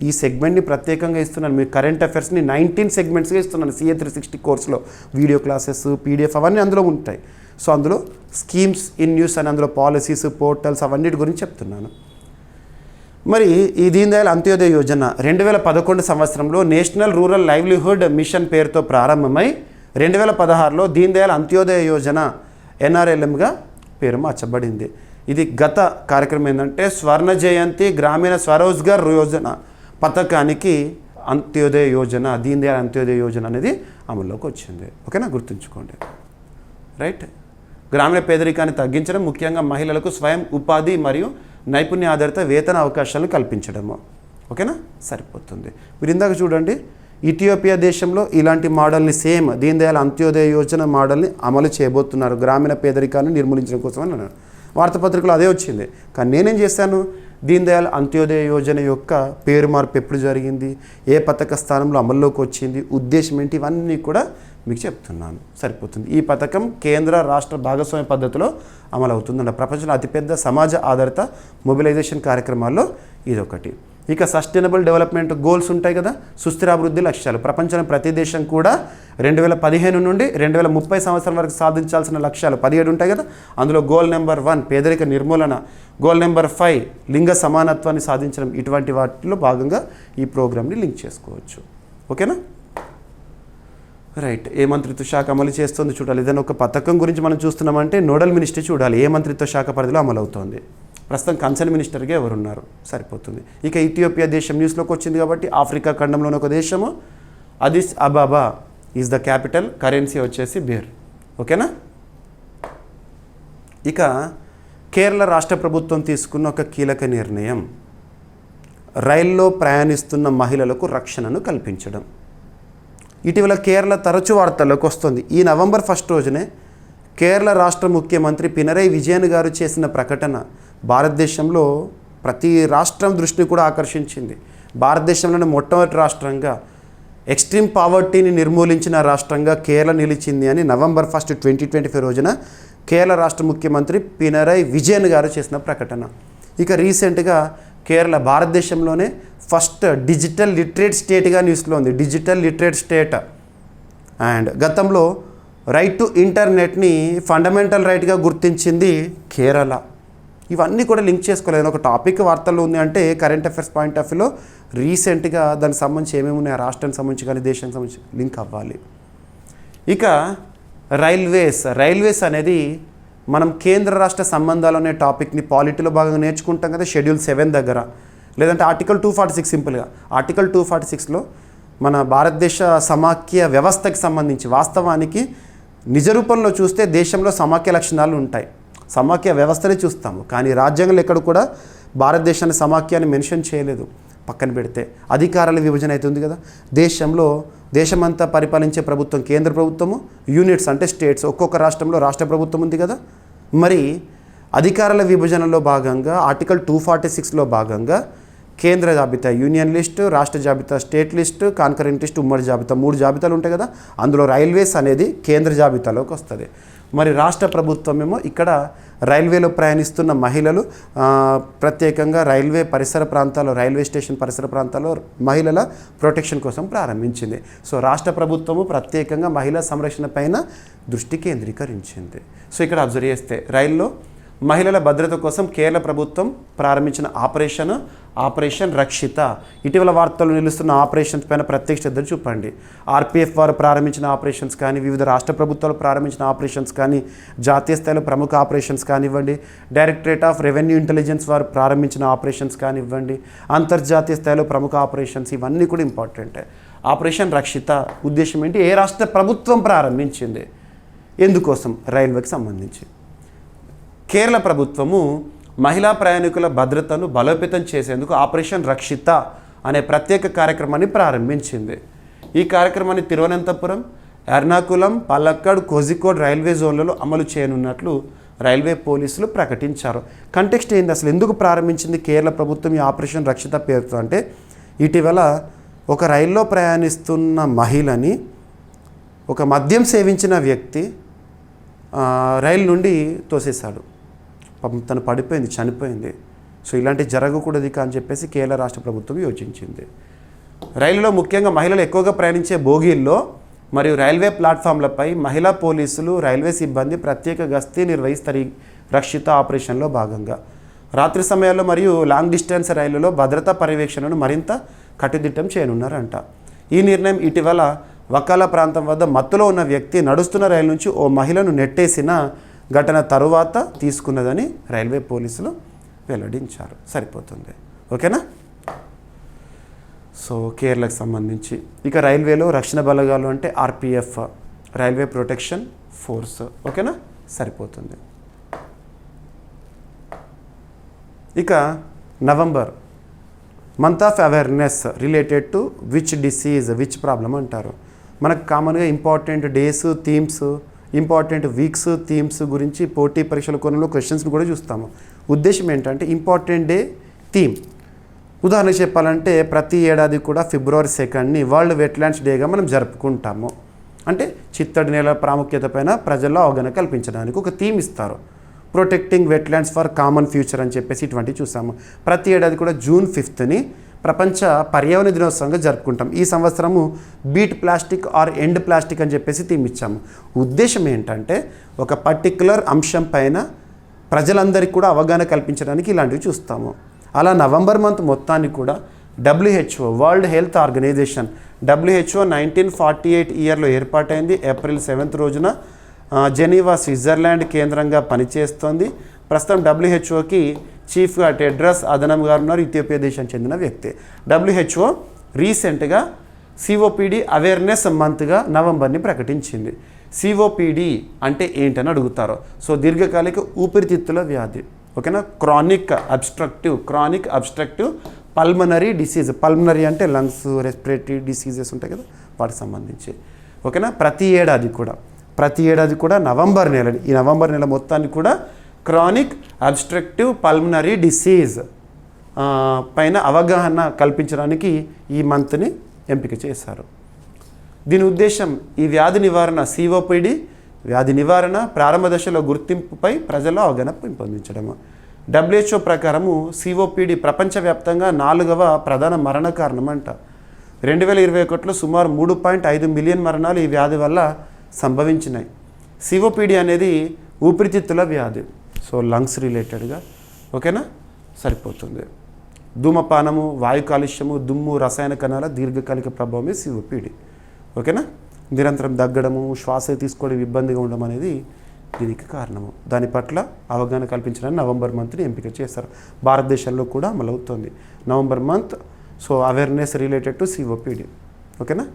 ఈ సెగ్మెంట్ని ప్రత్యేకంగా ఇస్తున్నాను. మీరు కరెంట్ అఫైర్స్ని 19 సెగ్మెంట్స్గా ఇస్తున్నాను CA 360 కోర్సులో. వీడియో క్లాసెస్, PDF అవన్నీ అందులో ఉంటాయి. సో అందులో స్కీమ్స్ ఇన్ న్యూస్ అని, అందులో పాలసీస్, పోర్టల్స్ అవన్నిటి గురించి చెప్తున్నాను. మరి ఈ దీన్ దయాళ్ అంత్యోదయ యోజన 2011 సంవత్సరంలో నేషనల్ రూరల్ లైవ్లీహుడ్ మిషన్ పేరుతో ప్రారంభమై 2016లో దీన్ దయాళ్ అంత్యోదయ యోజన NRLMగా పేరు మార్చబడింది. ఇది గత కార్యక్రమం ఏంటంటే స్వర్ణ జయంతి గ్రామీణ స్వరోజ్గార్ యోజన పథకానికి అంత్యోదయ యోజన, దీన్ దయాళ్ అంత్యోదయ యోజన అనేది అమల్లోకి వచ్చింది. ఓకేనా, గుర్తుంచుకోండి. రైట్. గ్రామీణ పేదరికాన్ని తగ్గించడం, ముఖ్యంగా మహిళలకు స్వయం ఉపాధి మరియు నైపుణ్య ఆధారిత వేతన అవకాశాలను కల్పించడము. ఓకేనా, సరిపోతుంది. మీరు ఇందాక చూడండి, ఇథియోపియా దేశంలో ఇలాంటి మోడల్ని సేమ్ దీన్ దయాళ్ అంత్యోదయ యోజన మోడల్ని అమలు చేయబోతున్నారు గ్రామీణ పేదరికాన్ని నిర్మూలించడం కోసం అని అన్నారు. వార్తాపత్రికలో అదే వచ్చింది. కానీ నేనేం చేశాను, దీన్ దయాళ్ అంత్యోదయ యోజన యొక్క పేరు మార్పు ఎప్పుడు జరిగింది, ఏ పథక స్థానంలో అమల్లోకి వచ్చింది, ఉద్దేశం ఏంటి, ఇవన్నీ కూడా మీకు చెప్తున్నాను. సరిపోతుంది. ఈ పథకం కేంద్ర రాష్ట్ర భాగస్వామ్య పద్ధతిలో అమలవుతుందండి. ప్రపంచంలో అతిపెద్ద సమాజ ఆధారిత మొబిలైజేషన్ కార్యక్రమాల్లో ఇదొకటి. ఇక సస్టైనబుల్ డెవలప్మెంట్ గోల్స్ ఉంటాయి కదా, సుస్థిరాభివృద్ధి లక్ష్యాలు. ప్రపంచంలో ప్రతి దేశం కూడా 2015 నుండి 2030 సంవత్సరం వరకు సాధించాల్సిన లక్ష్యాలు 17 ఉంటాయి కదా. అందులో గోల్ నెంబర్ 1 పేదరిక నిర్మూలన, గోల్ నెంబర్ 5 లింగ సమానత్వాన్ని సాధించడం. ఇటువంటి వాటిలో భాగంగా ఈ ప్రోగ్రామ్ని లింక్ చేసుకోవచ్చు. ఓకేనా. రైట్. ఏ మంత్రిత్వ శాఖ అమలు చేస్తుంది చూడాలి. ఏదైనా ఒక పథకం గురించి మనం చూస్తున్నామంటే నోడల్ మినిస్టర్ చూడాలి, ఏ మంత్రిత్వ శాఖ పరిధిలో అమలు అవుతుంది, ప్రస్తుతం కన్సర్న్ మినిస్టర్గా ఎవరున్నారు, సరిపోతుంది. ఇక ఇథియోపియా దేశం న్యూస్లోకి వచ్చింది కాబట్టి ఆఫ్రికా ఖండంలోని ఒక దేశము, అదిస్ అబాబా ఈజ్ ద క్యాపిటల్, కరెన్సీ వచ్చేసి బీర్. ఓకేనా. ఇక కేరళ రాష్ట్ర ప్రభుత్వం తీసుకున్న ఒక కీలక నిర్ణయం, రైల్లో ప్రయాణిస్తున్న మహిళలకు రక్షణను కల్పించడం. ఇటీవల కేరళ తరచూ వార్తల్లోకి వస్తుంది. ఈ నవంబర్ 1 రోజునే కేరళ రాష్ట్ర ముఖ్యమంత్రి పినరై విజయన్ గారు చేసిన ప్రకటన భారతదేశంలో ప్రతి రాష్ట్రం దృష్టిని కూడా ఆకర్షించింది. భారతదేశంలోనే మొట్టమొదటి రాష్ట్రంగా ఎక్స్ట్రీమ్ పావర్టీని నిర్మూలించిన రాష్ట్రంగా కేరళ నిలిచింది అని నవంబర్ 1, 2025 రోజున కేరళ రాష్ట్ర ముఖ్యమంత్రి పినరై విజయన్ గారు చేసిన ప్రకటన. ఇక రీసెంట్గా కేరళ భారతదేశంలోనే ఫస్ట్ డిజిటల్ లిటరేట్ స్టేట్గా న్యూస్లో ఉంది, డిజిటల్ లిటరేట్ స్టేట్. అండ్ గతంలో రైట్ టు ఇంటర్నెట్ని ఫండమెంటల్ రైట్గా గుర్తించింది కేరళ. ఇవన్నీ కూడా లింక్ చేసుకోలేదు. ఒక టాపిక్ వార్తల్లో ఉంది అంటే కరెంట్ అఫైర్స్ పాయింట్ ఆఫ్ వ్యూలో రీసెంట్గా దానికి సంబంధించి ఏమేమి ఉన్నాయి, ఆ రాష్ట్రానికి సంబంధించి కానీ దేశానికి సంబంధించి లింక్ అవ్వాలి. ఇక రైల్వేస్ అనేది మనం కేంద్ర రాష్ట్ర సంబంధాలు అనే టాపిక్ని పాలిటీలో భాగంగా నేర్చుకుంటాం కదా, షెడ్యూల్ 7 దగ్గర, లేదంటే ఆర్టికల్ 246. సింపుల్గా ఆర్టికల్ 246లో మన భారతదేశ సమాఖ్య వ్యవస్థకి సంబంధించి వాస్తవానికి నిజ రూపంలో చూస్తే దేశంలో సమాఖ్య లక్షణాలు ఉంటాయి, సమాఖ్య వ్యవస్థనే చూస్తాము. కానీ రాజ్యాంగంలో ఎక్కడ కూడా భారతదేశాన్ని సమాఖ్యాన్ని మెన్షన్ చేయలేదు. పక్కన పెడితే అధికారాల విభజన అవుతుంది కదా, దేశమంతా పరిపాలించే ప్రభుత్వం కేంద్ర ప్రభుత్వము, యూనిట్స్ అంటే స్టేట్స్, ఒక్కొక్క రాష్ట్రంలో రాష్ట్ర ప్రభుత్వం ఉంది కదా. మరి అధికారాల విభజనలో భాగంగా ఆర్టికల్ 246లో భాగంగా కేంద్ర జాబితా యూనియన్ లిస్టు, రాష్ట్ర జాబితా స్టేట్ లిస్టు, కాన్కరెంట్ లిస్టు ఉమ్మడి జాబితా, 3 జాబితాలు ఉంటాయి కదా. అందులో రైల్వేస్ అనేది కేంద్ర జాబితాలోకి వస్తుంది. మరి రాష్ట్ర ప్రభుత్వం ఏమో ఇక్కడ రైల్వేలో ప్రయాణిస్తున్న మహిళలు, ప్రత్యేకంగా రైల్వే పరిసర ప్రాంతాల్లో, రైల్వే స్టేషన్ పరిసర ప్రాంతాల్లో మహిళల ప్రొటెక్షన్ కోసం ప్రారంభించింది. సో రాష్ట్ర ప్రభుత్వము ప్రత్యేకంగా మహిళా సంరక్షణ పైన దృష్టి కేంద్రీకరించింది. సో ఇక్కడ అబ్జర్వ్ చేస్తే రైల్లో మహిళల భద్రత కోసం కేరళ ప్రభుత్వం ప్రారంభించిన ఆపరేషన్ రక్షిత. ఇటీవల వార్తల్లో నిలుస్తున్న ఆపరేషన్స్ పైన ప్రత్యేక శ్రద్ధ చూపండి. ఆర్పిఎఫ్ వారు ప్రారంభించిన ఆపరేషన్స్ కానీ, వివిధ రాష్ట్ర ప్రభుత్వాలు ప్రారంభించిన ఆపరేషన్స్ కానీ, జాతీయ స్థాయిలో ప్రముఖ ఆపరేషన్స్ కానివ్వండి, డైరెక్టరేట్ ఆఫ్ రెవెన్యూ ఇంటెలిజెన్స్ వారు ప్రారంభించిన ఆపరేషన్స్ కానివ్వండి, అంతర్జాతీయ స్థాయిలో ప్రముఖ ఆపరేషన్స్, ఇవన్నీ కూడా ఇంపార్టెంటే. ఆపరేషన్ రక్షిత ఉద్దేశం ఏంటి? ఏ రాష్ట్ర ప్రభుత్వం ప్రారంభించింది? ఎందుకోసం? రైల్వేకి సంబంధించి. కేరళ ప్రభుత్వము మహిళా ప్రయాణికుల భద్రతను బలోపేతం చేసేందుకు ఆపరేషన్ రక్షిత అనే ప్రత్యేక కార్యక్రమాన్ని ప్రారంభించింది. ఈ కార్యక్రమాన్ని తిరువనంతపురం, ఎర్నాకులం, పలక్కడ్, కోజికోడ్ రైల్వే జోన్లలో అమలు చేయనున్నట్లు రైల్వే పోలీసులు ప్రకటించారు. కంటెక్స్ట్ ఏంది? అసలు ఎందుకు ప్రారంభించింది కేరళ ప్రభుత్వం ఈ ఆపరేషన్ రక్షిత పేరుతో అంటే, ఇటీవల ఒక రైల్లో ప్రయాణిస్తున్న మహిళని ఒక మద్యం సేవించిన వ్యక్తి రైలు నుండి తోసేశాడు. పాపం తను పడిపోయింది, చనిపోయింది. సో ఇలాంటి జరగకూడదు అని చెప్పేసి కేరళ రాష్ట్ర ప్రభుత్వం యోచించింది. రైలులో ముఖ్యంగా మహిళలు ఎక్కువగా ప్రయాణించే బోగీల్లో మరియు రైల్వే ప్లాట్ఫామ్లపై మహిళా పోలీసులు, రైల్వే సిబ్బంది ప్రత్యేక గస్తీ నిర్వహిస్తారు ఈ రక్షిత ఆపరేషన్లో భాగంగా. రాత్రి సమయాల్లో మరియు లాంగ్ డిస్టెన్స్ రైళ్లలో భద్రతా పర్యవేక్షణను మరింత కట్టుదిట్టం చేయనున్నారంట. ఈ నిర్ణయం ఇటీవల వకాలా ప్రాంతం వద్ద మత్తులో ఉన్న వ్యక్తి నడుస్తున్న రైలు నుంచి ఓ మహిళను నెట్టేసిన ఘటన తరువాత తీసుకున్నదని రైల్వే పోలీసులు వెల్లడించారు. సరిపోతుంది. ఓకేనా? సో కేరళకు సంబంధించి ఇక రైల్వేలో రక్షణ బలగాలు అంటే ఆర్పిఎఫ్, రైల్వే ప్రొటెక్షన్ ఫోర్స్. ఓకేనా? సరిపోతుంది. ఇక November month of awareness related to which disease, which problem అంటారు. మనకు కామన్గా important days, themes, important weeks, themes గురించి పోటీ పరీక్షల కోణంలో క్వశ్చన్స్ని కూడా చూస్తాము. ఉద్దేశం ఏంటంటే ఇంపార్టెంట్ డే, థీమ్. ఉదాహరణ చెప్పాలంటే ప్రతి ఏడాది కూడా ఫిబ్రవరి 2 వరల్డ్ వెట్లాండ్స్ డేగా మనం జరుపుకుంటాము. అంటే చిత్తడి నేల ప్రాముఖ్యత పైన ప్రజల్లో అవగాహన కల్పించడానికి ఒక థీమ్ ఇస్తారు. Protecting wetlands for common future అని చెప్పేసి ఇటువంటివి చూసాము. ప్రతి ఏడాది కూడా జూన్ 5 ప్రపంచ పర్యావరణ దినోత్సవంగా జరుపుకుంటాం. ఈ సంవత్సరము beat plastic are end plastic అని చెప్పేసి థీమ్ ఇచ్చాము. ఉద్దేశం ఏంటంటే ఒక పర్టిక్యులర్ అంశం పైన ప్రజలందరికీ కూడా అవగాహన కల్పించడానికి ఇలాంటివి చూస్తాము. అలా నవంబర్ మంత్ మొత్తాన్ని కూడా WHO, world health organization, WHO 1948 ఇయర్లో ఏర్పాటైంది. ఏప్రిల్ 7 రోజున జెనీవా, స్విట్జర్లాండ్ కేంద్రంగా పనిచేస్తోంది. ప్రస్తుతం WHOకి చీఫ్గా టెడ్రస్ అదనం గారు ఉన్నారు. ఇథియోపియా దేశానికి చెందిన వ్యక్తి. WHO రీసెంట్గా COPD అవేర్నెస్ మంత్గా నవంబర్ని ప్రకటించింది. COPD అంటే ఏంటని అడుగుతారు. సో దీర్ఘకాలిక ఊపిరితిత్తుల వ్యాధి. ఓకేనా? Chronic obstructive pulmonary disease. Pulmonary అంటే లంగ్స్, రెస్పిరేటరీ డిసీజెస్ ఉంటాయి కదా, వాటికి సంబంధించి. ఓకేనా? ప్రతి ఏడాది కూడా నవంబర్ నెలని, ఈ నవంబర్ నెల మొత్తాన్ని కూడా క్రానిక్ అబ్స్ట్రక్టివ్ పల్మనరీ డిసీజ్ పైన అవగాహన కల్పించడానికి ఈ మంత్ని ఎంపిక చేశారు. దీని ఉద్దేశం ఈ వ్యాధి నివారణ, COPD వ్యాధి నివారణ ప్రారంభ దశలో గుర్తింపుపై ప్రజల్లో అవగాహన పెంపొందించడము. WHO ప్రకారము COPD ప్రపంచవ్యాప్తంగా 4వ ప్రధాన మరణ కారణం అంట. 2021లో సుమారు 3.5 మిలియన్ మరణాలు ఈ వ్యాధి వల్ల సంభవించినాయి. COPD అనేది ఊపిరితిత్తుల వ్యాధి. సో లంగ్స్ రిలేటెడ్గా. ఓకేనా? సరిపోతుంది. ధూమపానము, వాయు కాలుష్యము, దుమ్ము, రసాయన కణాల దీర్ఘకాలిక ప్రభావమే COPD. ఓకేనా? నిరంతరం దగ్గడము, శ్వాస తీసుకోవడం ఇబ్బందిగా ఉండడం అనేది దీనికి కారణము. దాని పట్ల అవగాహన కల్పించడానికి నవంబర్ మంత్ని ఎంపిక చేస్తారు. భారతదేశంలో కూడా అమలవుతుంది November month. So awareness related to COPD. ఓకేనా?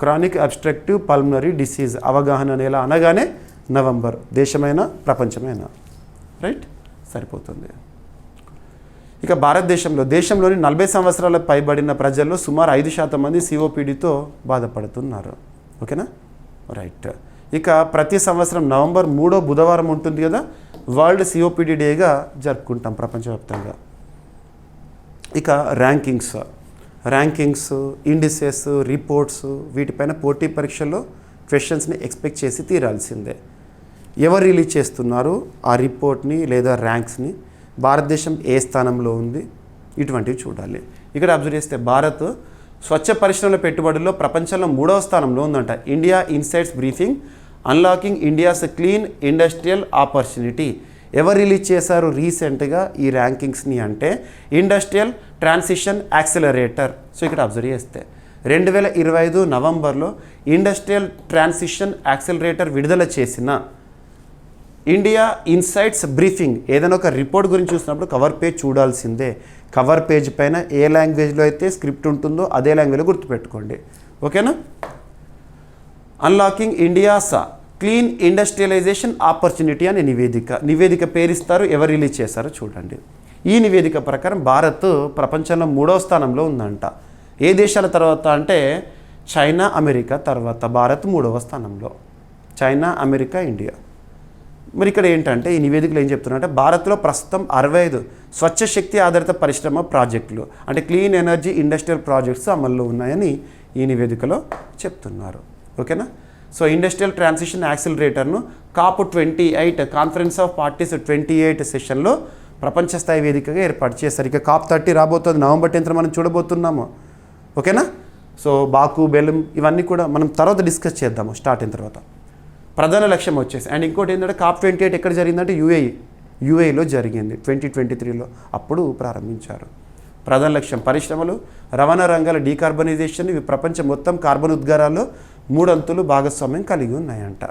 క్రానిక్ అబ్స్ట్రక్టివ్ పల్మనరీ డిసీజ్ అవగాహన నెల అనగానే నవంబర్. దేశమైనా ప్రపంచమైనా. రైట్? సరిపోతుంది. ఇక దేశంలోని 40 సంవత్సరాల పైబడిన ప్రజల్లో సుమారు 5% మంది COPDతో బాధపడుతున్నారు. ఓకేనా? రైట్. ఇక ప్రతి సంవత్సరం నవంబర్ 3వ బుధవారం ఉంటుంది కదా, వరల్డ్ COPD డేగా జరుపుకుంటాం ప్రపంచవ్యాప్తంగా. ఇక ర్యాంకింగ్స్, ఇండిసెస్, రిపోర్ట్స్ వీటిపైన పోటీ పరీక్షల్లో క్వశ్చన్స్ని ఎక్స్పెక్ట్ చేసి తీరాల్సిందే. ఎవరు రిలీజ్ చేస్తున్నారు ఆ రిపోర్ట్ని లేదా ర్యాంక్స్ని, భారతదేశం ఏ స్థానంలో ఉంది, ఇటువంటివి చూడాలి. ఇక్కడ అబ్జర్వ్ చేస్తే భారత్ స్వచ్ఛ పరిశ్రమల పెట్టుబడుల్లో ప్రపంచంలో 3వ స్థానంలో ఉందంట. India insights briefing unlocking India's clean industrial opportunity. ఎవరు రిలీజ్ చేశారు రీసెంట్గా ఈ ర్యాంకింగ్స్ని అంటే ఇండస్ట్రియల్ ట్రాన్సిషన్ యాక్సిలరేటర్. సో ఇక్కడ అబ్జర్వ్ చేస్తే 2025 నవంబర్లో ఇండస్ట్రియల్ ట్రాన్సిషన్ యాక్సిలరేటర్ విడుదల చేసిన ఇండియా ఇన్సైట్స్ బ్రీఫింగ్, ఏదైనా ఒక రిపోర్ట్ గురించి చూసినప్పుడు కవర్ పేజ్ చూడాల్సిందే. కవర్ పేజ్ పైన ఏ లాంగ్వేజ్లో అయితే స్క్రిప్ట్ ఉంటుందో అదే లాంగ్వేజ్లో గుర్తుపెట్టుకోండి. ఓకేనా. Unlocking India's clean industrialization opportunity అనే నివేదిక పేరిస్తారు. ఎవరు రిలీజ్ చేశారో చూడండి. ఈ నివేదిక ప్రకారం భారత్ ప్రపంచంలో 3వ స్థానంలో ఉందంట. ఏ దేశాల తర్వాత అంటే చైనా, అమెరికా తర్వాత భారత్ 3వ స్థానంలో. China, America, India. మరి ఇక్కడ ఏంటంటే ఈ నివేదికలో ఏం చెప్తున్నారంటే భారత్లో ప్రస్తుతం 65 స్వచ్ఛ శక్తి ఆధారిత పరిశ్రమ ప్రాజెక్టులు అంటే క్లీన్ ఎనర్జీ ఇండస్ట్రియల్ ప్రాజెక్ట్స్ అమల్లో ఉన్నాయని ఈ నివేదికలో చెప్తున్నారు. ఓకేనా. సో ఇండస్ట్రియల్ ట్రాన్సిషన్ యాక్సిలరేటర్ను COP28 కాన్ఫరెన్స్ ఆఫ్ పార్టీస్ 28 సెషన్లో ప్రపంచ స్థాయి వేదికగా ఏర్పాటు చేశారు. ఇక COP30 రాబోతుంది, నవంబర్ 10th మనం చూడబోతున్నాము. ఓకేనా. సో బాకు, బెలూం ఇవన్నీ కూడా మనం తర్వాత డిస్కస్ చేద్దాము స్టార్ట్ అయిన తర్వాత. ప్రధాన లక్ష్యం వచ్చేసి అండ్ ఇంకోటి ఏంటంటే COP28 ఎక్కడ జరిగిందంటే యూఏఈలో జరిగింది 2023లో, అప్పుడు ప్రారంభించారు. ప్రధాన లక్ష్యం పరిశ్రమలు, రవాణా రంగాల డీకార్బనైజేషన్, ఇవి ప్రపంచం మొత్తం కార్బన్ ఉద్గారాల్లో 3 అంతులు భాగస్వామ్యం కలిగి ఉన్నాయంట.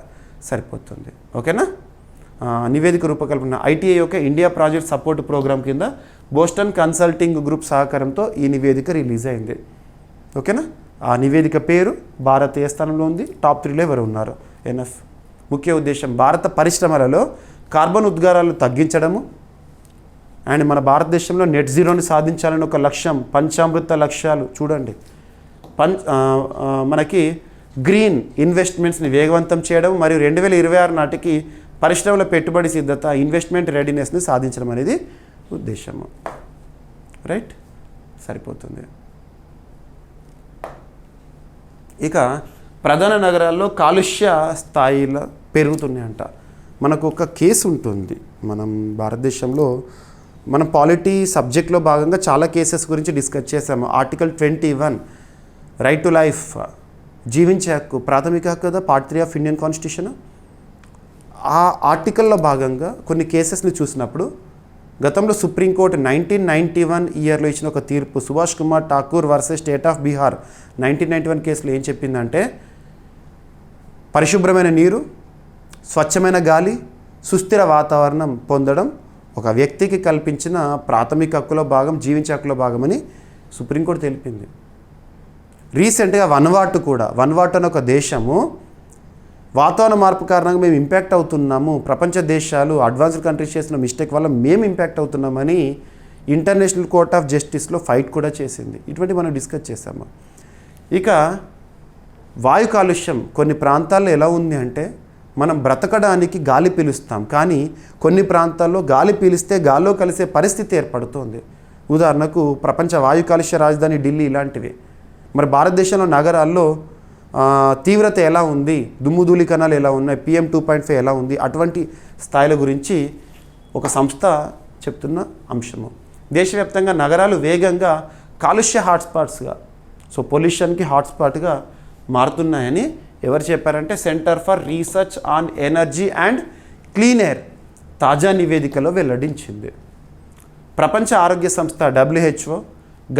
సరిపోతుంది. ఓకేనా. నివేదిక రూపకల్పన ITI యొక్క ఇండియా ప్రాజెక్ట్ సపోర్ట్ ప్రోగ్రామ్ కింద బోస్టన్ కన్సల్టింగ్ గ్రూప్ సహకారంతో ఈ నివేదిక రిలీజ్ అయింది. ఓకేనా. ఆ నివేదిక పేరు భారత్ ఏ స్థానంలో ఉంది, టాప్ 3లో ఎవరు ఉన్నారు, ఎన్ఎఫ్. ముఖ్య ఉద్దేశం భారత పరిశ్రమలలో కార్బన్ ఉద్గారాలు తగ్గించడము అండ్ మన భారతదేశంలో నెట్ జీరోని సాధించాలని ఒక లక్ష్యం, పంచామృత లక్ష్యాలు చూడండి. మనకి గ్రీన్ ఇన్వెస్ట్మెంట్స్ని వేగవంతం చేయడం మరియు 2026 నాటికి పరిశ్రమల పెట్టుబడి సిద్ధత, ఇన్వెస్ట్మెంట్ రెడీనెస్ని సాధించడం అనేది ఉద్దేశము. రైట్. సరిపోతుంది. ఇక ప్రధాన నగరాల్లో కాలుష్య స్థాయిలో పెరుగుతున్నాయంట. మనకు ఒక కేసు ఉంటుంది మనం భారతదేశంలో, మనం పాలిటీ సబ్జెక్ట్లో భాగంగా చాలా కేసెస్ గురించి డిస్కస్ చేసాము. ఆర్టికల్ 21 రైట్ టు లైఫ్, జీవించే హక్కు, ప్రాథమిక హక్కు కదా, పార్ట్ 3 ఆఫ్ ఇండియన్ కాన్స్టిట్యూషన్. ఆ ఆర్టికల్లో భాగంగా కొన్ని కేసెస్ని చూసినప్పుడు గతంలో సుప్రీంకోర్టు 1991 ఇయర్లో ఇచ్చిన ఒక తీర్పు, Subhash Kumar Thakur versus state of Bihar 1991 కేసులో ఏం చెప్పిందంటే పరిశుభ్రమైన నీరు, స్వచ్ఛమైన గాలి, సుస్థిర వాతావరణం పొందడం ఒక వ్యక్తికి కల్పించిన ప్రాథమిక హక్కులో భాగం, జీవించే హక్కులో భాగమని సుప్రీంకోర్టు తెలిపింది. రీసెంట్గా వన్వాటు అనే ఒక దేశము వాతావరణ మార్పు కారణంగా మేము ఇంపాక్ట్ అవుతున్నాము, ప్రపంచ దేశాలు అడ్వాన్స్డ్ కంట్రీస్ చేసిన మిస్టేక్ వల్ల మేము ఇంపాక్ట్ అవుతున్నామని ఇంటర్నేషనల్ కోర్ట్ ఆఫ్ జస్టిస్లో ఫైట్ కూడా చేసింది. ఇటువంటి మనం డిస్కస్ చేసాము. ఇక వాయు కాలుష్యం కొన్ని ప్రాంతాల్లో ఎలా ఉంది అంటే మనం బ్రతకడానికి గాలి పీలుస్తాం, కానీ కొన్ని ప్రాంతాల్లో గాలి పీలిస్తే గాల్లో కలిసే పరిస్థితి ఏర్పడుతుంది. ఉదాహరణకు ప్రపంచ వాయు కాలుష్య రాజధాని ఢిల్లీ ఇలాంటివి. మరి భారతదేశంలో నగరాల్లో తీవ్రత ఎలా ఉంది, దుమ్ముధూళి కణాలు ఎలా ఉన్నాయి, PM 2.5 ఎలా ఉంది, అటువంటి స్థాయిల గురించి ఒక సంస్థ చెప్తున్న అంశము. దేశవ్యాప్తంగా నగరాలు వేగంగా కాలుష్య హాట్స్పాట్స్గా, సో పొల్యూషన్కి హాట్స్పాట్గా మారుతున్నాయని ఎవరు చెప్పారంటే centre for research on energy and clean air తాజా నివేదికలో వెల్లడించింది. ప్రపంచ ఆరోగ్య సంస్థ WHO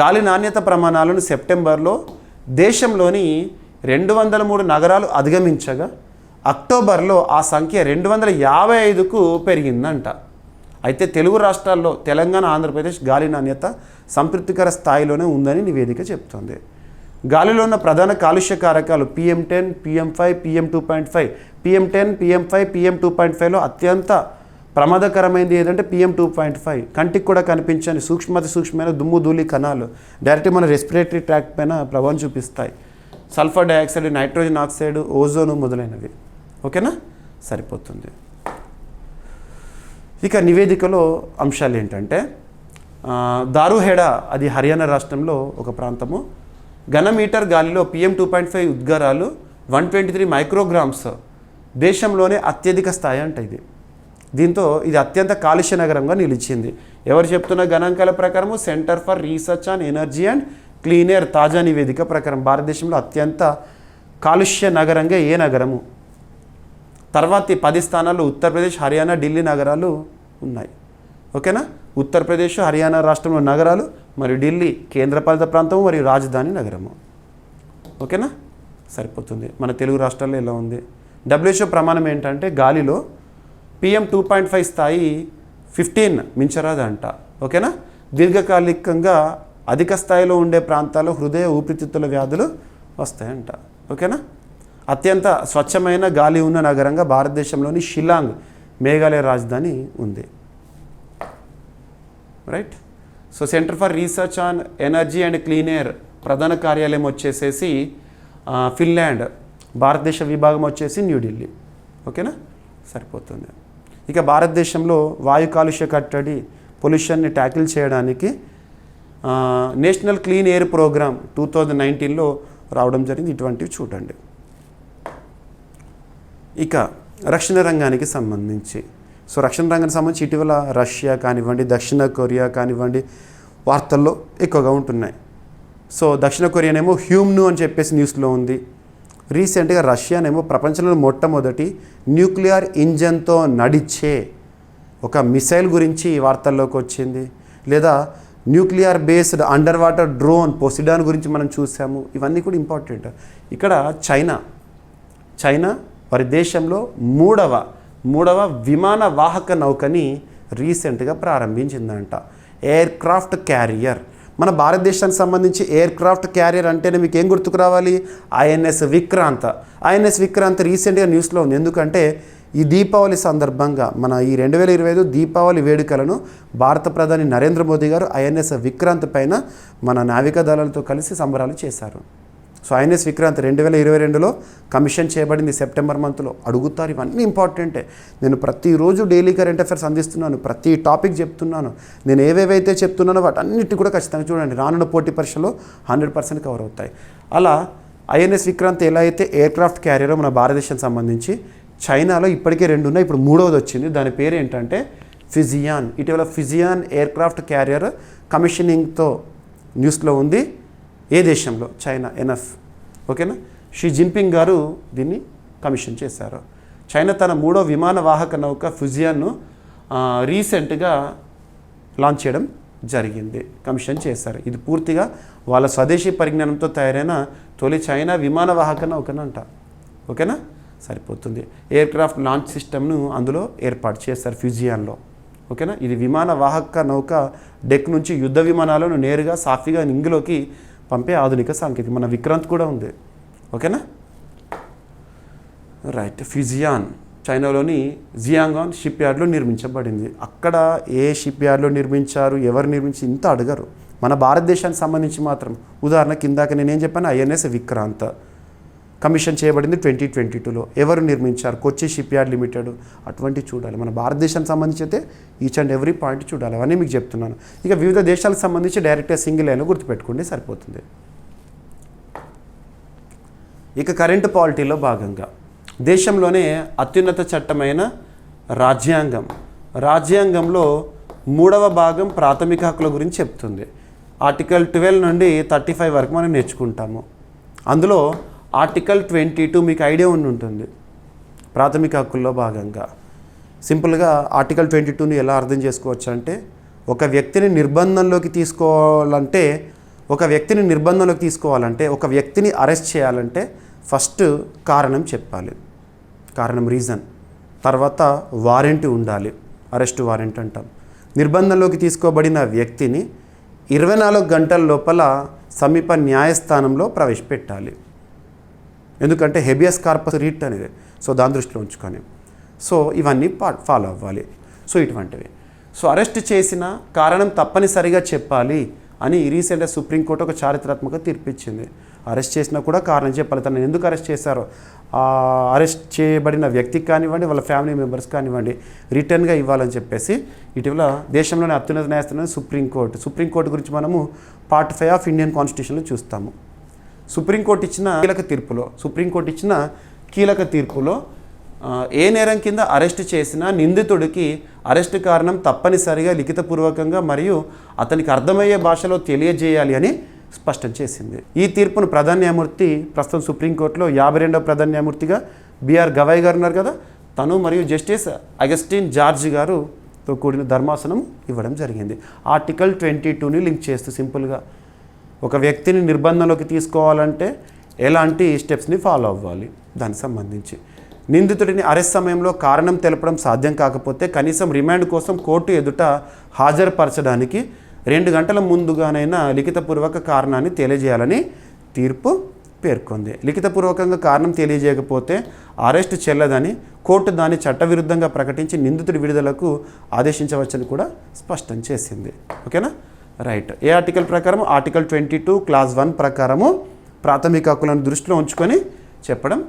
గాలి నాణ్యత ప్రమాణాలను సెప్టెంబర్లో దేశంలోని 203 నగరాలు అధిగమించగా అక్టోబర్లో ఆ సంఖ్య 255కు పెరిగిందంట. అయితే తెలుగు రాష్ట్రాల్లో తెలంగాణ, ఆంధ్రప్రదేశ్ గాలి నాణ్యత సంతృప్తికర స్థాయిలోనే ఉందని నివేదిక చెప్తోంది. గాలిలో ఉన్న ప్రధాన కాలుష్య కారకాలు PM10, PM5, PM 2.5. PM10, PM5, PM 2.5లో అత్యంత ప్రమాదకరమైనది ఏదంటే PM 2.5. కంటికి కూడా కనిపించని సూక్ష్మమైన దుమ్ము ధూళి కణాలు డైరెక్ట్ మన రెస్పిరేటరీ ట్రాక్ట్ పైన ప్రభావం చూపిస్తాయి. Sulphur dioxide, nitrogen oxide, ozone మొదలైనవి. ఓకేనా. సరిపోతుంది. ఇక నివేదికలో అంశాలు ఏంటంటే దారుహెడా, అది హర్యానా రాష్ట్రంలో ఒక ప్రాంతము, ఘనమీటర్ గాలిలో PM 2.5 ఉద్గారాలు 123 మైక్రోగ్రామ్స్ దేశంలోనే అత్యధిక స్థాయి అంట ఇది. దీంతో ఇది అత్యంత కాలుష్య నగరంగా నిలిచింది. ఎవరు చెప్తున్న గణాంకాల ప్రకారము centre for research on energy and clean air తాజా నివేదిక ప్రకారం భారతదేశంలో అత్యంత కాలుష్య నగరంగా ఏ నగరము, తర్వాతి 10 స్థానాల్లో ఉత్తరప్రదేశ్, హర్యానా, ఢిల్లీ నగరాలు ఉన్నాయి. ఓకేనా. ఉత్తరప్రదేశ్, హర్యానా రాష్ట్రంలో నగరాలు మరియు ఢిల్లీ కేంద్రపాలిత ప్రాంతం మరియు రాజధాని నగరము. ఓకేనా. సరిపోతుంది. మన తెలుగు రాష్ట్రాల్లో ఎలా ఉంది. WHO ప్రమాణం ఏంటంటే గాలిలో PM2.5 స్థాయి 15 మించరాదంట. ఓకేనా. దీర్ఘకాలికంగా అధిక స్థాయిలో ఉండే ప్రాంతాల్లో హృదయ ఊపిరితిత్తుల వ్యాధులు వస్తాయంట. ఓకేనా. అత్యంత స్వచ్ఛమైన గాలి ఉన్న నగరంగా భారతదేశంలోని షిల్లాంగ్ మేఘాలయ రాజధాని ఉంది. Right. So centre for research on energy and clean air ప్రధాన కార్యాలయం వచ్చేసేసి ఫిన్లాండ్, భారతదేశ విభాగం వచ్చేసి న్యూఢిల్లీ. ఓకేనా, సరిపోతుంది. ఇక భారతదేశంలో వాయు కాలుష్య కట్టడి పొల్యూషన్ని ట్యాకిల్ చేయడానికి నేషనల్ క్లీన్ ఎయిర్ ప్రోగ్రామ్ 2019లో రావడం జరిగింది. ఇటువంటివి చూడండి. ఇక రక్షణ రంగానికి సంబంధించి, సో రక్షణ రంగానికి సంబంధించి ఇటీవల రష్యా కానివ్వండి, దక్షిణ కొరియా కానివ్వండి వార్తల్లో ఎక్కువగా ఉంటున్నాయి. సో దక్షిణ కొరియానేమో హ్యూమ్ను అని చెప్పేసి న్యూస్లో ఉంది. రీసెంట్గా రష్యానేమో ప్రపంచంలో మొట్టమొదటి న్యూక్లియర్ ఇంజన్తో నడిచే ఒక మిసైల్ గురించి వార్తల్లోకి వచ్చింది. లేదా nuclear based under water drone Poseidon గురించి మనం చూసాము. ఇవన్నీ కూడా ఇంపార్టెంట్. ఇక్కడ చైనా వారి దేశంలో మూడవ విమాన వాహక నౌకని రీసెంట్గా ప్రారంభించిందంట. Air craft carrier. మన భారతదేశానికి సంబంధించి ఎయిర్ క్రాఫ్ట్ క్యారియర్ అంటేనే మీకు ఏం గుర్తుకు రావాలి? ఐఎన్ఎస్ విక్రాంత్ రీసెంట్గా న్యూస్లో ఉంది. ఎందుకంటే ఈ దీపావళి సందర్భంగా మన ఈ 2025 దీపావళి వేడుకలను భారత ప్రధాని నరేంద్ర మోదీ గారు ఐఎన్ఎస్ విక్రాంత్ పైన మన నావికా దళాలతో కలిసి సంబరాలు చేశారు. సో ఐఎన్ఎస్ విక్రాంత్ 2022లో కమిషన్ చేయబడింది సెప్టెంబర్ మంత్లో. అడుగుతారు, ఇవన్నీ ఇంపార్టెంటే. నేను ప్రతిరోజు డైలీ కరెంట్ అఫైర్స్ అందిస్తున్నాను, ప్రతి టాపిక్ చెప్తున్నాను. నేను ఏవేవైతే చెప్తున్నానో వాటన్నిటి కూడా ఖచ్చితంగా చూడండి. రానున్న పోటీ పరీక్షలో 100% కవర్ అవుతాయి. అలా ఐఎన్ఎస్ విక్రాంత్ ఎలా అయితే ఎయిర్ క్రాఫ్ట్ క్యారియర్ మన భారతదేశానికి సంబంధించి, చైనాలో ఇప్పటికే 2 ఉన్నాయి, ఇప్పుడు 3వది వచ్చింది. దాని పేరు ఏంటంటే ఫిజియాన్. ఇటీవల ఫిజియాన్ ఎయిర్ క్రాఫ్ట్ క్యారియర్ కమిషనింగ్తో న్యూస్లో ఉంది. ఏ దేశంలో? చైనా. ఎనఫ్. ఓకేనా. షీ జిన్పింగ్ గారు దీన్ని కమిషన్ చేశారు. చైనా తన 3వ విమాన వాహక నౌక ఫిజియాన్ను రీసెంట్గా లాంచ్ చేయడం జరిగింది, కమిషన్ చేశారు. ఇది పూర్తిగా వాళ్ళ స్వదేశీ పరిజ్ఞానంతో తయారైన తొలి చైనా విమాన వాహక నౌకనంట. ఓకేనా, సరిపోతుంది. ఎయిర్ క్రాఫ్ట్ లాంచ్ సిస్టమ్ను అందులో ఏర్పాటు చేస్తారు ఫిజియాన్లో. ఓకేనా. ఇది విమాన వాహక నౌక డెక్ నుంచి యుద్ధ విమానాలను నేరుగా సాఫీగా ఇంగులోకి పంపే ఆధునిక సాంకేతిక. మన విక్రాంత్ కూడా ఉంది. ఓకేనా, రైట్. ఫిజియాన్ చైనాలోని జియాంగాన్ షిప్ యార్డ్లో నిర్మించబడింది. అక్కడ ఏ షిప్ యార్డ్లో నిర్మించారు, ఎవరు నిర్మించి ఇంత అడగరు. మన భారతదేశానికి సంబంధించి మాత్రం ఉదాహరణకి ఇందాక నేనేం చెప్పాను, ఐఎన్ఎస్ విక్రాంత్ కమిషన్ చేయబడింది 2022లో. ఎవరు నిర్మించారు? కొచ్చి షిప్ యార్డ్ లిమిటెడ్. అటువంటి చూడాలి. మన భారతదేశానికి సంబంధించి అయితే ఈచ్ అండ్ ఎవ్రీ పాయింట్ చూడాలి. అవన్నీ మీకు చెప్తున్నాను. ఇక వివిధ దేశాలకు సంబంధించి డైరెక్ట్గా సింగిల్ లైన్లో గుర్తుపెట్టుకోండి, సరిపోతుంది. ఇక కరెంటు పాలిటీలో భాగంగా దేశంలోనే అత్యున్నత చట్టమైన రాజ్యాంగంలో 3వ భాగం ప్రాథమిక హక్కుల గురించి చెప్తుంది. ఆర్టికల్ 12 నుండి 35 వరకు మనం నేర్చుకుంటాము. అందులో ఆర్టికల్ 22 మీకు ఐడియా ఉంటుంది. ప్రాథమిక హక్కుల్లో భాగంగా సింపుల్గా ఆర్టికల్ 22ని ఎలా అర్థం చేసుకోవచ్చు అంటే, ఒక వ్యక్తిని నిర్బంధంలోకి తీసుకోవాలంటే, ఒక వ్యక్తిని అరెస్ట్ చేయాలంటే ఫస్ట్ కారణం చెప్పాలి, రీజన్. తర్వాత వారెంట్ ఉండాలి, అరెస్ట్ వారెంట్ అంటాం. నిర్బంధంలోకి తీసుకోబడిన వ్యక్తిని 24 గంటల లోపల సమీప న్యాయస్థానంలో ప్రవేశపెట్టాలి. ఎందుకంటే హెబియస్ కార్పస్ రిట్ అనేది. సో దాని దృష్టిలో ఉంచుకొని సో ఇవన్నీ ఫాలో అవ్వాలి. సో ఇటువంటివి. సో అరెస్ట్ చేసిన కారణం తప్పనిసరిగా చెప్పాలి అని రీసెంట్గా సుప్రీంకోర్టు ఒక చారిత్రాత్మక తీర్పు ఇచ్చింది. అరెస్ట్ చేసినా కూడా కారణం చెప్పాలి. తనని ఎందుకు అరెస్ట్ చేశారో, అరెస్ట్ చేయబడిన వ్యక్తికి కానివ్వండి, వాళ్ళ ఫ్యామిలీ మెంబర్స్ కానివ్వండి, రిటర్న్గా ఇవ్వాలని చెప్పేసి ఇటీవల దేశంలోని అత్యున్నత న్యాయస్థానం సుప్రీంకోర్టు గురించి మనము పార్ట్ 5 ఆఫ్ ఇండియన్ కాన్స్టిట్యూషన్లో చూస్తాము. సుప్రీంకోర్టు ఇచ్చిన కీలక తీర్పులో ఏ నేరం కింద అరెస్ట్ చేసినా నిందితుడికి అరెస్ట్ కారణం తప్పనిసరిగా లిఖితపూర్వకంగా మరియు అతనికి అర్థమయ్యే భాషలో తెలియజేయాలి అని స్పష్టం చేసింది. ఈ తీర్పును ప్రధాన న్యాయమూర్తి, ప్రస్తుతం సుప్రీంకోర్టులో 52వ ప్రధాన న్యాయమూర్తిగా బిఆర్ గవాయ్ గారు ఉన్నారు కదా, తను మరియు జస్టిస్ అగస్టిన్ జార్జ్ గారుతో కూడిన ధర్మాసనం ఇవ్వడం జరిగింది. ఆర్టికల్ 22ని లింక్ చేస్తూ సింపుల్గా ఒక వ్యక్తిని నిర్బంధంలోకి తీసుకోవాలంటే ఎలాంటి స్టెప్స్ని ఫాలో అవ్వాలి దానికి సంబంధించి. నిందితుడిని అరెస్ట్ సమయంలో కారణం తెలపడం సాధ్యం కాకపోతే కనీసం రిమాండ్ కోసం కోర్టు ఎదుట హాజరుపరచడానికి 2 గంటల ముందుగానైనా లిఖితపూర్వక కారణాన్ని తెలియజేయాలని తీర్పు పేర్కొంది. లిఖితపూర్వకంగా కారణం తెలియజేయకపోతే అరెస్టు చెల్లదని కోర్టు దాన్ని చట్టవిరుద్ధంగా ప్రకటించి నిందితుడి విడుదలకు ఆదేశించవచ్చని కూడా స్పష్టం చేసింది. ఓకేనా, రైట్. ఏ ఆర్టికల్ ప్రకారం? ఆర్టికల్ 22 క్లాస్ 1 ప్రకారము ప్రాథమిక హక్కులను దృష్టిలో ఉంచుకొని చెప్పడం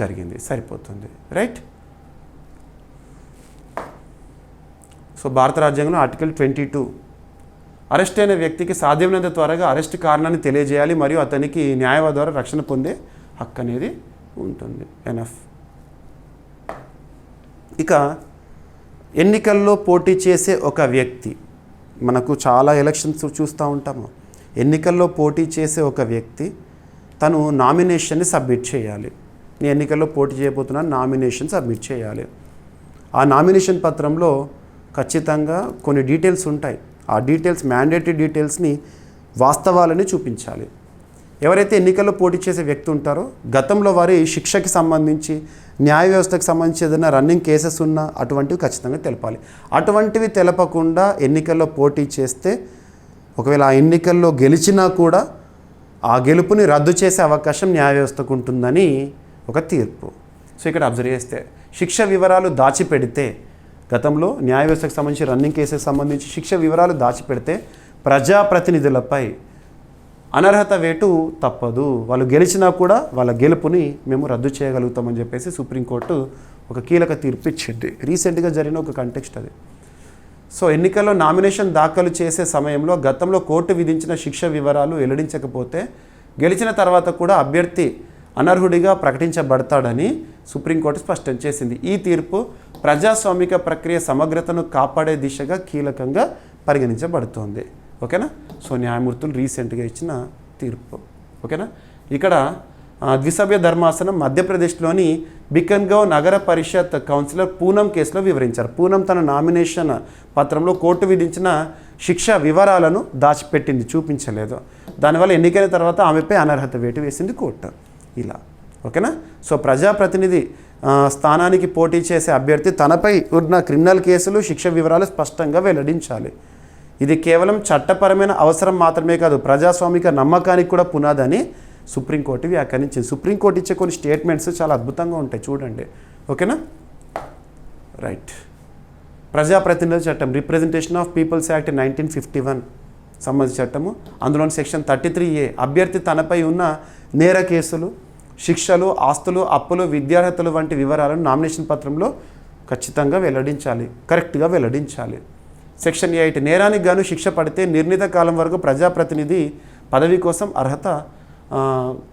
జరిగింది. సరిపోతుంది, రైట్. సో భారత రాజ్యాంగంలో ఆర్టికల్ 22 అరెస్ట్ అయిన వ్యక్తికి సాధ్యమైనంత త్వరగా అరెస్ట్ కారణాన్ని తెలియజేయాలి మరియు అతనికి న్యాయవాది ద్వారా రక్షణ పొందే హక్కు అనేది ఉంటుంది. ఎనఫ్. ఇక ఎన్నికల్లో పోటీ చేసే ఒక వ్యక్తి, మనకు చాలా ఎలక్షన్స్ చూస్తూ ఉంటాము. ఎన్నికల్లో పోటీ చేసే ఒక వ్యక్తి తను నామినేషన్ని సబ్మిట్ చేయాలి. నేను ఎన్నికల్లో పోటీ చేయబోతున్నాను, నామినేషన్ సబ్మిట్ చేయాలి. ఆ నామినేషన్ పత్రంలో ఖచ్చితంగా కొన్ని డీటెయిల్స్ ఉంటాయి. ఆ డీటెయిల్స్, మ్యాండేటరీ డీటెయిల్స్ని, వాస్తవాలని చూపించాలి. ఎవరైతే ఎన్నికల్లో పోటీ చేసే వ్యక్తి ఉంటారో గతంలో వారి శిక్షకి సంబంధించి, న్యాయ వ్యవస్థకు సంబంధించి ఏదైనా రన్నింగ్ కేసెస్ ఉన్నా అటువంటివి ఖచ్చితంగా తెలపాలి. అటువంటివి తెలపకుండా ఎన్నికల్లో పోటీ చేస్తే ఒకవేళ ఆ ఎన్నికల్లో గెలిచినా కూడా ఆ గెలుపుని రద్దు చేసే అవకాశం న్యాయ వ్యవస్థకు ఉంటుందని ఒక తీర్పు. సో ఇక్కడ అబ్జర్వ్ చేస్తే శిక్ష వివరాలు దాచిపెడితే, గతంలో న్యాయ వ్యవస్థకు సంబంధించి రన్నింగ్ కేసుకు సంబంధించి శిక్ష వివరాలు దాచిపెడితే ప్రజాప్రతినిధులపై అనర్హత వేటు తప్పదు. వాళ్ళు గెలిచినా కూడా వాళ్ళ గెలుపుని మేము రద్దు చేయగలుగుతామని చెప్పేసి సుప్రీంకోర్టు ఒక కీలక తీర్పు ఇచ్చింది. రీసెంట్గా జరిగిన ఒక కంటెక్స్ట్ అది. సో ఎన్నికల్లో నామినేషన్ దాఖలు చేసే సమయంలో గతంలో కోర్టు విధించిన శిక్ష వివరాలు వెల్లడించకపోతే గెలిచిన తర్వాత కూడా అభ్యర్థి అనర్హుడిగా ప్రకటించబడతాడని సుప్రీంకోర్టు స్పష్టం చేసింది. ఈ తీర్పు ప్రజాస్వామిక ప్రక్రియ సమగ్రతను కాపాడే దిశగా కీలకంగా పరిగణించబడుతోంది. ఓకేనా. సో న్యాయమూర్తులు రీసెంట్గా ఇచ్చిన తీర్పు. ఓకేనా. ఇక్కడ ద్విసభ్య ధర్మాసనం మధ్యప్రదేశ్లోని బికన్గవ్ నగర పరిషత్ కౌన్సిలర్ పూనం కేసులో వివరించారు. పూనం తన నామినేషన్ పత్రంలో కోర్టు విధించిన శిక్ష వివరాలను దాచిపెట్టింది, చూపించలేదు. దానివల్ల ఎన్నికైన తర్వాత ఆమెపై అనర్హత వేటు వేసింది కోర్టు. ఇలా. ఓకేనా. సో ప్రజాప్రతినిధి స్థానానికి పోటీ చేసే అభ్యర్థి తనపై ఉన్న క్రిమినల్ కేసులు, శిక్ష వివరాలు స్పష్టంగా వెల్లడించాలి. ఇది కేవలం చట్టపరమైన అవసరం మాత్రమే కాదు, ప్రజాస్వామిక నమ్మకానికి కూడా పునాదని సుప్రీంకోర్టు వ్యాఖ్యానించింది. సుప్రీంకోర్టు ఇచ్చే కొన్ని స్టేట్మెంట్స్ చాలా అద్భుతంగా ఉంటాయి, చూడండి. ఓకేనా, రైట్. ప్రజాప్రతినిధుల చట్టం, రిప్రజెంటేషన్ ఆఫ్ పీపుల్స్ యాక్ట్ 1951 సంబంధించిన చట్టము. అందులోని సెక్షన్ 33A అభ్యర్థి తనపై ఉన్న నేర కేసులు, శిక్షలు, ఆస్తులు, అప్పులు, విద్యార్హతలు వంటి వివరాలను నామినేషన్ పత్రంలో ఖచ్చితంగా వెల్లడించాలి, కరెక్ట్గా వెల్లడించాలి. సెక్షన్ 8 నేరానికి గాను శిక్ష పడితే నిర్ణీత కాలం వరకు ప్రజాప్రతినిధి పదవి కోసం అర్హత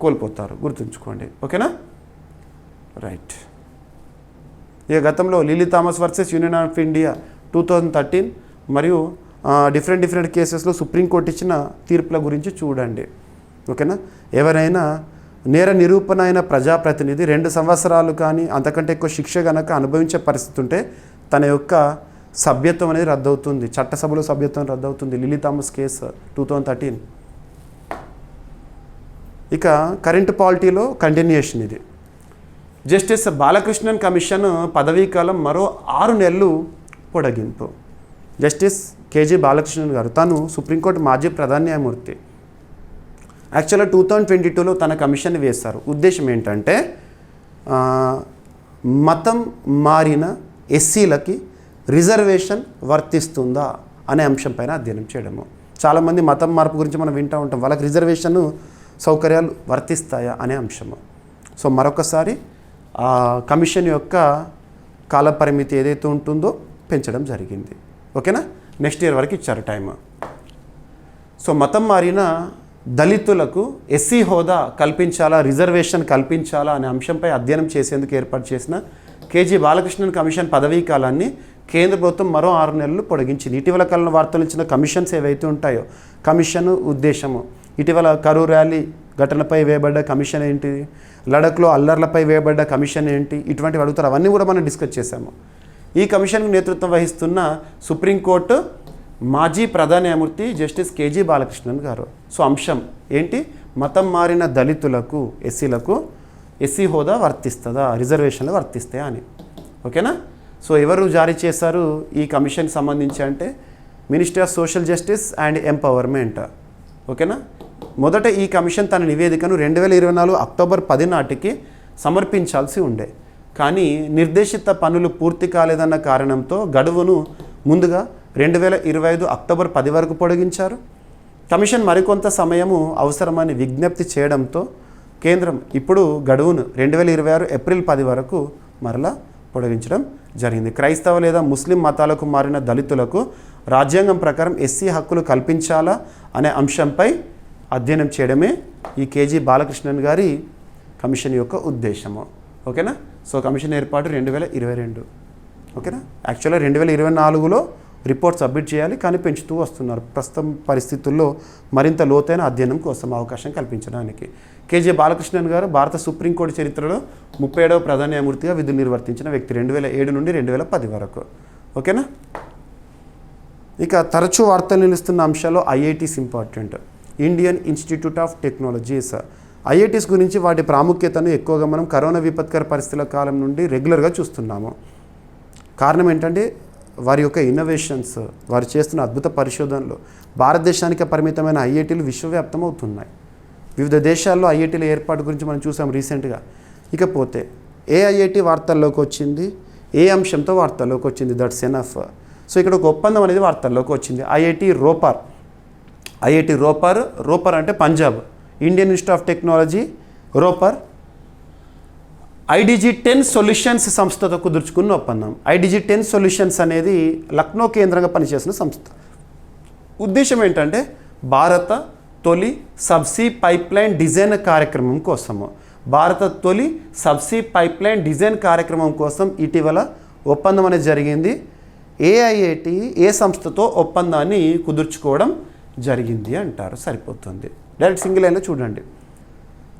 కోల్పోతారు, గుర్తుంచుకోండి. ఓకేనా, రైట్. ఇక గతంలో Lily Thomas versus union of India 2013 మరియు డిఫరెంట్ కేసెస్లో సుప్రీంకోర్టు ఇచ్చిన తీర్పుల గురించి చూడండి. ఓకేనా. ఎవరైనా నేర నిరూపణ అయిన ప్రజాప్రతినిధి 2 సంవత్సరాలు కానీ అంతకంటే ఎక్కువ శిక్ష కనుక అనుభవించే పరిస్థితి ఉంటే తన యొక్క సభ్యత్వం అనేది రద్దవుతుంది, చట్టసభలో సభ్యత్వం రద్దవుతుంది. Lily Thomas case 2013. ఇక కరెంట్ పాలిటీలో కంటిన్యూషన్ ఇది. జస్టిస్ బాలకృష్ణన్ కమిషన్ పదవీ కాలం మరో 6 నెలలు పొడిగింపు. జస్టిస్ కేజీ బాలకృష్ణన్ గారు తను సుప్రీంకోర్టు మాజీ ప్రధాన న్యాయమూర్తి. యాక్చువల్గా 2022లో తన కమిషన్ వేశారు. ఉద్దేశం ఏంటంటే మతం మారిన ఎస్సీలకి రిజర్వేషన్ వర్తిస్తుందా అనే అంశం పైన అధ్యయనం చేయడము. చాలామంది మతం మార్పు గురించి మనం వింటూ ఉంటాం, వాళ్ళకి రిజర్వేషన్ సౌకర్యాలు వర్తిస్తాయా అనే అంశము. సో మరొకసారి ఆ కమిషన్ యొక్క కాలపరిమితి ఏదైతే ఉంటుందో పెంచడం జరిగింది. ఓకేనా, నెక్స్ట్ ఇయర్ వరకు ఇచ్చారు టైం. సో మతం మారిన దళితులకు ఎస్సీ హోదా కల్పించాలా, రిజర్వేషన్ కల్పించాలా అనే అంశంపై అధ్యయనం చేసేందుకు ఏర్పాటు చేసిన కేజీ బాలకృష్ణన్ కమిషన్ పదవీ కాలాన్ని కేంద్ర ప్రభుత్వం మరో 6 నెలలు పొడిగించింది. ఇటీవల కాలంలో వార్తలు ఇచ్చిన కమిషన్స్ ఏవైతే ఉంటాయో, కమిషన్ ఉద్దేశము, ఇటీవల కరూర్ ర్యాలీ ఘటనపై వేయబడ్డ కమిషన్ ఏంటి, లడఖ్లో అల్లర్లపై వేయబడ్డ కమిషన్ ఏంటి, ఇటువంటివి అడుగుతారు. అవన్నీ కూడా మనం డిస్కస్ చేశాము. ఈ కమిషన్కు నేతృత్వం వహిస్తున్న సుప్రీంకోర్టు మాజీ ప్రధాన న్యాయమూర్తి జస్టిస్ కేజీ బాలకృష్ణన్ గారు. సో అంశం ఏంటి, మతం మారిన దళితులకు, ఎస్సీలకు ఎస్సీ హోదా వర్తిస్తుందా, రిజర్వేషన్లు వర్తిస్తాయా అని. ఓకేనా. సో ఎవరు జారీ చేశారు ఈ కమిషన్కి సంబంధించి అంటే ministry of social justice and empowerment. ఓకేనా. మొదట ఈ కమిషన్ తన నివేదికను 2024 అక్టోబర్ 10 నాటికి సమర్పించాల్సి ఉండే, కానీ నిర్దేశిత పనులు పూర్తి కాలేదన్న కారణంతో గడువును ముందుగా 2025 అక్టోబర్ 10 వరకు పొడిగించారు. కమిషన్ మరికొంత సమయము అవసరమని విజ్ఞప్తి చేయడంతో కేంద్రం ఇప్పుడు గడువును 2026 ఏప్రిల్ 10 వరకు మరలా పొడిగించడం జరిగింది. క్రైస్తవ లేదా ముస్లిం మతాలకు మారిన దళితులకు రాజ్యాంగం ప్రకారం ఎస్సీ హక్కులు కల్పించాలా అనే అంశంపై అధ్యయనం చేయడమే ఈ కేజీ బాలకృష్ణన్ గారి కమిషన్ యొక్క ఉద్దేశము. ఓకేనా. సో కమిషన్ ఏర్పాటు 2022. ఓకేనా. యాక్చువల్గా 2024లో రిపోర్ట్ సబ్మిట్ చేయాలి, కానీ పెంచుతూ వస్తున్నారు ప్రస్తుతం పరిస్థితుల్లో మరింత లోతైన అధ్యయనం కోసం అవకాశం కల్పించడానికి. కేజీ బాలకృష్ణన్ గారు భారత సుప్రీంకోర్టు చరిత్రలో 37వ ప్రధాన న్యాయమూర్తిగా విధులు నిర్వర్తించిన వ్యక్తి 2007 నుండి 2010 వరకు. ఓకేనా. ఇక తరచూ వార్తలు నిలుస్తున్న అంశాల్లో IITs important. Indian Institute of technologies. IITs గురించి వాటి ప్రాముఖ్యతను ఎక్కువగా మనం కరోనా విపత్కర పరిస్థితుల కాలం నుండి రెగ్యులర్గా చూస్తున్నాము. కారణం ఏంటంటే వారి యొక్క ఇన్నోవేషన్స్, వారు చేస్తున్న అద్భుత పరిశోధనలు. భారతదేశానికి పరిమితమైన ఐఐటీలు విశ్వవ్యాప్తం అవుతున్నాయి. వివిధ దేశాల్లో ఐఐటీల ఏర్పాటు గురించి మనం చూసాం రీసెంట్గా. ఇకపోతే ఏ ఐఐటీ వార్తల్లోకి వచ్చింది, ఏ అంశంతో వార్తల్లోకి వచ్చింది, దట్స్ ఎనఫ్. సో ఇక్కడ ఒక ఒప్పందం అనేది వార్తల్లోకి వచ్చింది. ఐఐటి రోపర్ అంటే Punjab, Indian Institute of technology Ropar IDG-10 solutions సంస్థతో కుదుర్చుకున్న ఒప్పందం. IDG-10 సొల్యూషన్స్ అనేది లక్నో కేంద్రంగా పనిచేసిన సంస్థ. ఉద్దేశం ఏంటంటే భారత తొలి సబ్సీ పైప్లైన్ డిజైన్ కార్యక్రమం కోసము, ఇటీవల ఒప్పందం అనేది జరిగింది. ఐఐటి ఏ సంస్థతో ఒప్పందాన్ని కుదుర్చుకోవడం జరిగింది అంటారు, సరిపోతుంది. డైరెక్ట్ సింగిల్ లైన్లో చూడండి.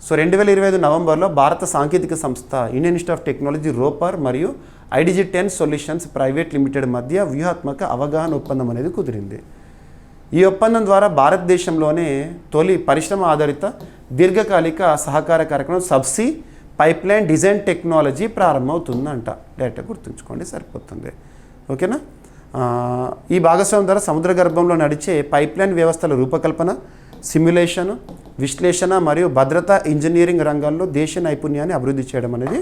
సో 2025 నవంబర్లో భారత సాంకేతిక సంస్థ Indian Institute of technology Ropar మరియు IDG-10 సొల్యూషన్స్ ప్రైవేట్ లిమిటెడ్ మధ్య వ్యూహాత్మక అవగాహన ఒప్పందం అనేది కుదిరింది. ఈ ఒప్పందం ద్వారా భారతదేశంలోనే తొలి పరిశ్రమ ఆధారిత దీర్ఘకాలిక సహకార కార్యక్రమం సబ్సీ పైప్లైన్ డిజైన్ టెక్నాలజీ ప్రారంభమవుతుందంట. డైరెక్ట్గా గుర్తుంచుకోండి, సరిపోతుంది. ఓకేనా. ఈ భాగస్వామ్యం ద్వారా సముద్ర గర్భంలో నడిచే పైప్లైన్ వ్యవస్థల రూపకల్పన, సిమ్యులేషను, విశ్లేషణ మరియు భద్రతా ఇంజనీరింగ్ రంగాల్లో దేశ నైపుణ్యాన్ని అభివృద్ధి చేయడం అనేది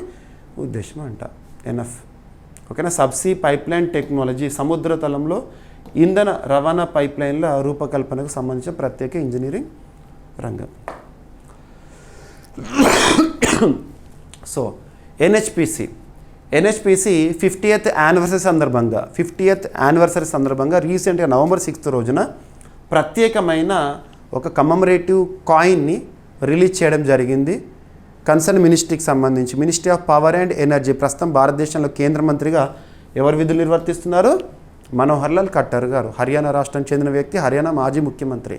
ఉద్దేశం అంట. ఎనఫ్. ఓకేనా. సబ్సీ పైప్లైన్ టెక్నాలజీ సముద్ర తలంలో ఇంధన రవాణా పైప్లైన్ల రూపకల్పనకు సంబంధించిన ప్రత్యేక ఇంజనీరింగ్ రంగం. సో ఎన్హెచ్పిసి 50th యానివర్సరీ సందర్భంగా రీసెంట్గా నవంబర్ 6 రోజున ప్రత్యేకమైన ఒక కమమరేటివ్ కాయిన్ని రిలీజ్ చేయడం జరిగింది. కన్సర్న్ మినిస్ట్రీకి సంబంధించి ministry of power and energy, ప్రస్తుతం భారతదేశంలో కేంద్ర మంత్రిగా ఎవరు విధులు నిర్వర్తిస్తున్నారు? మనోహర్ లాల్ ఖట్టర్ గారు, హర్యానా రాష్ట్రం చెందిన వ్యక్తి, హర్యానా మాజీ ముఖ్యమంత్రి.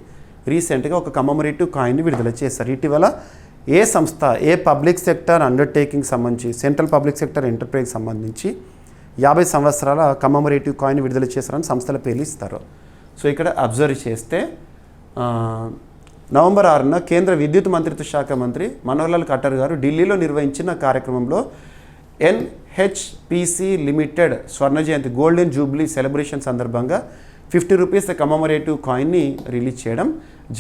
రీసెంట్గా ఒక కమమరేటివ్ కాయిన్ని విడుదల చేశారు. ఇటీవల ఏ సంస్థ, ఏ పబ్లిక్ సెక్టర్ అండర్టేకింగ్ సంబంధించి, సెంట్రల్ పబ్లిక్ సెక్టర్ ఎంటర్ప్రైజ్ సంబంధించి 50 సంవత్సరాల కమమరేటివ్ కాయిన్ విడుదల చేశారని సంస్థల పేర్లు ఇస్తారు. సో ఇక్కడ అబ్జర్వ్ చేస్తే నవంబర్ 6న కేంద్ర విద్యుత్ మంత్రిత్వ శాఖ మంత్రి మనోహర్ లాల్ ఖట్టర్ గారు ఢిల్లీలో నిర్వహించిన కార్యక్రమంలో NHPC limited Swarna Jayanti golden Jubilee celebration సందర్భంగా 50 రూపీస్ కమమరేటివ్ కాయిన్ని రిలీజ్ చేయడం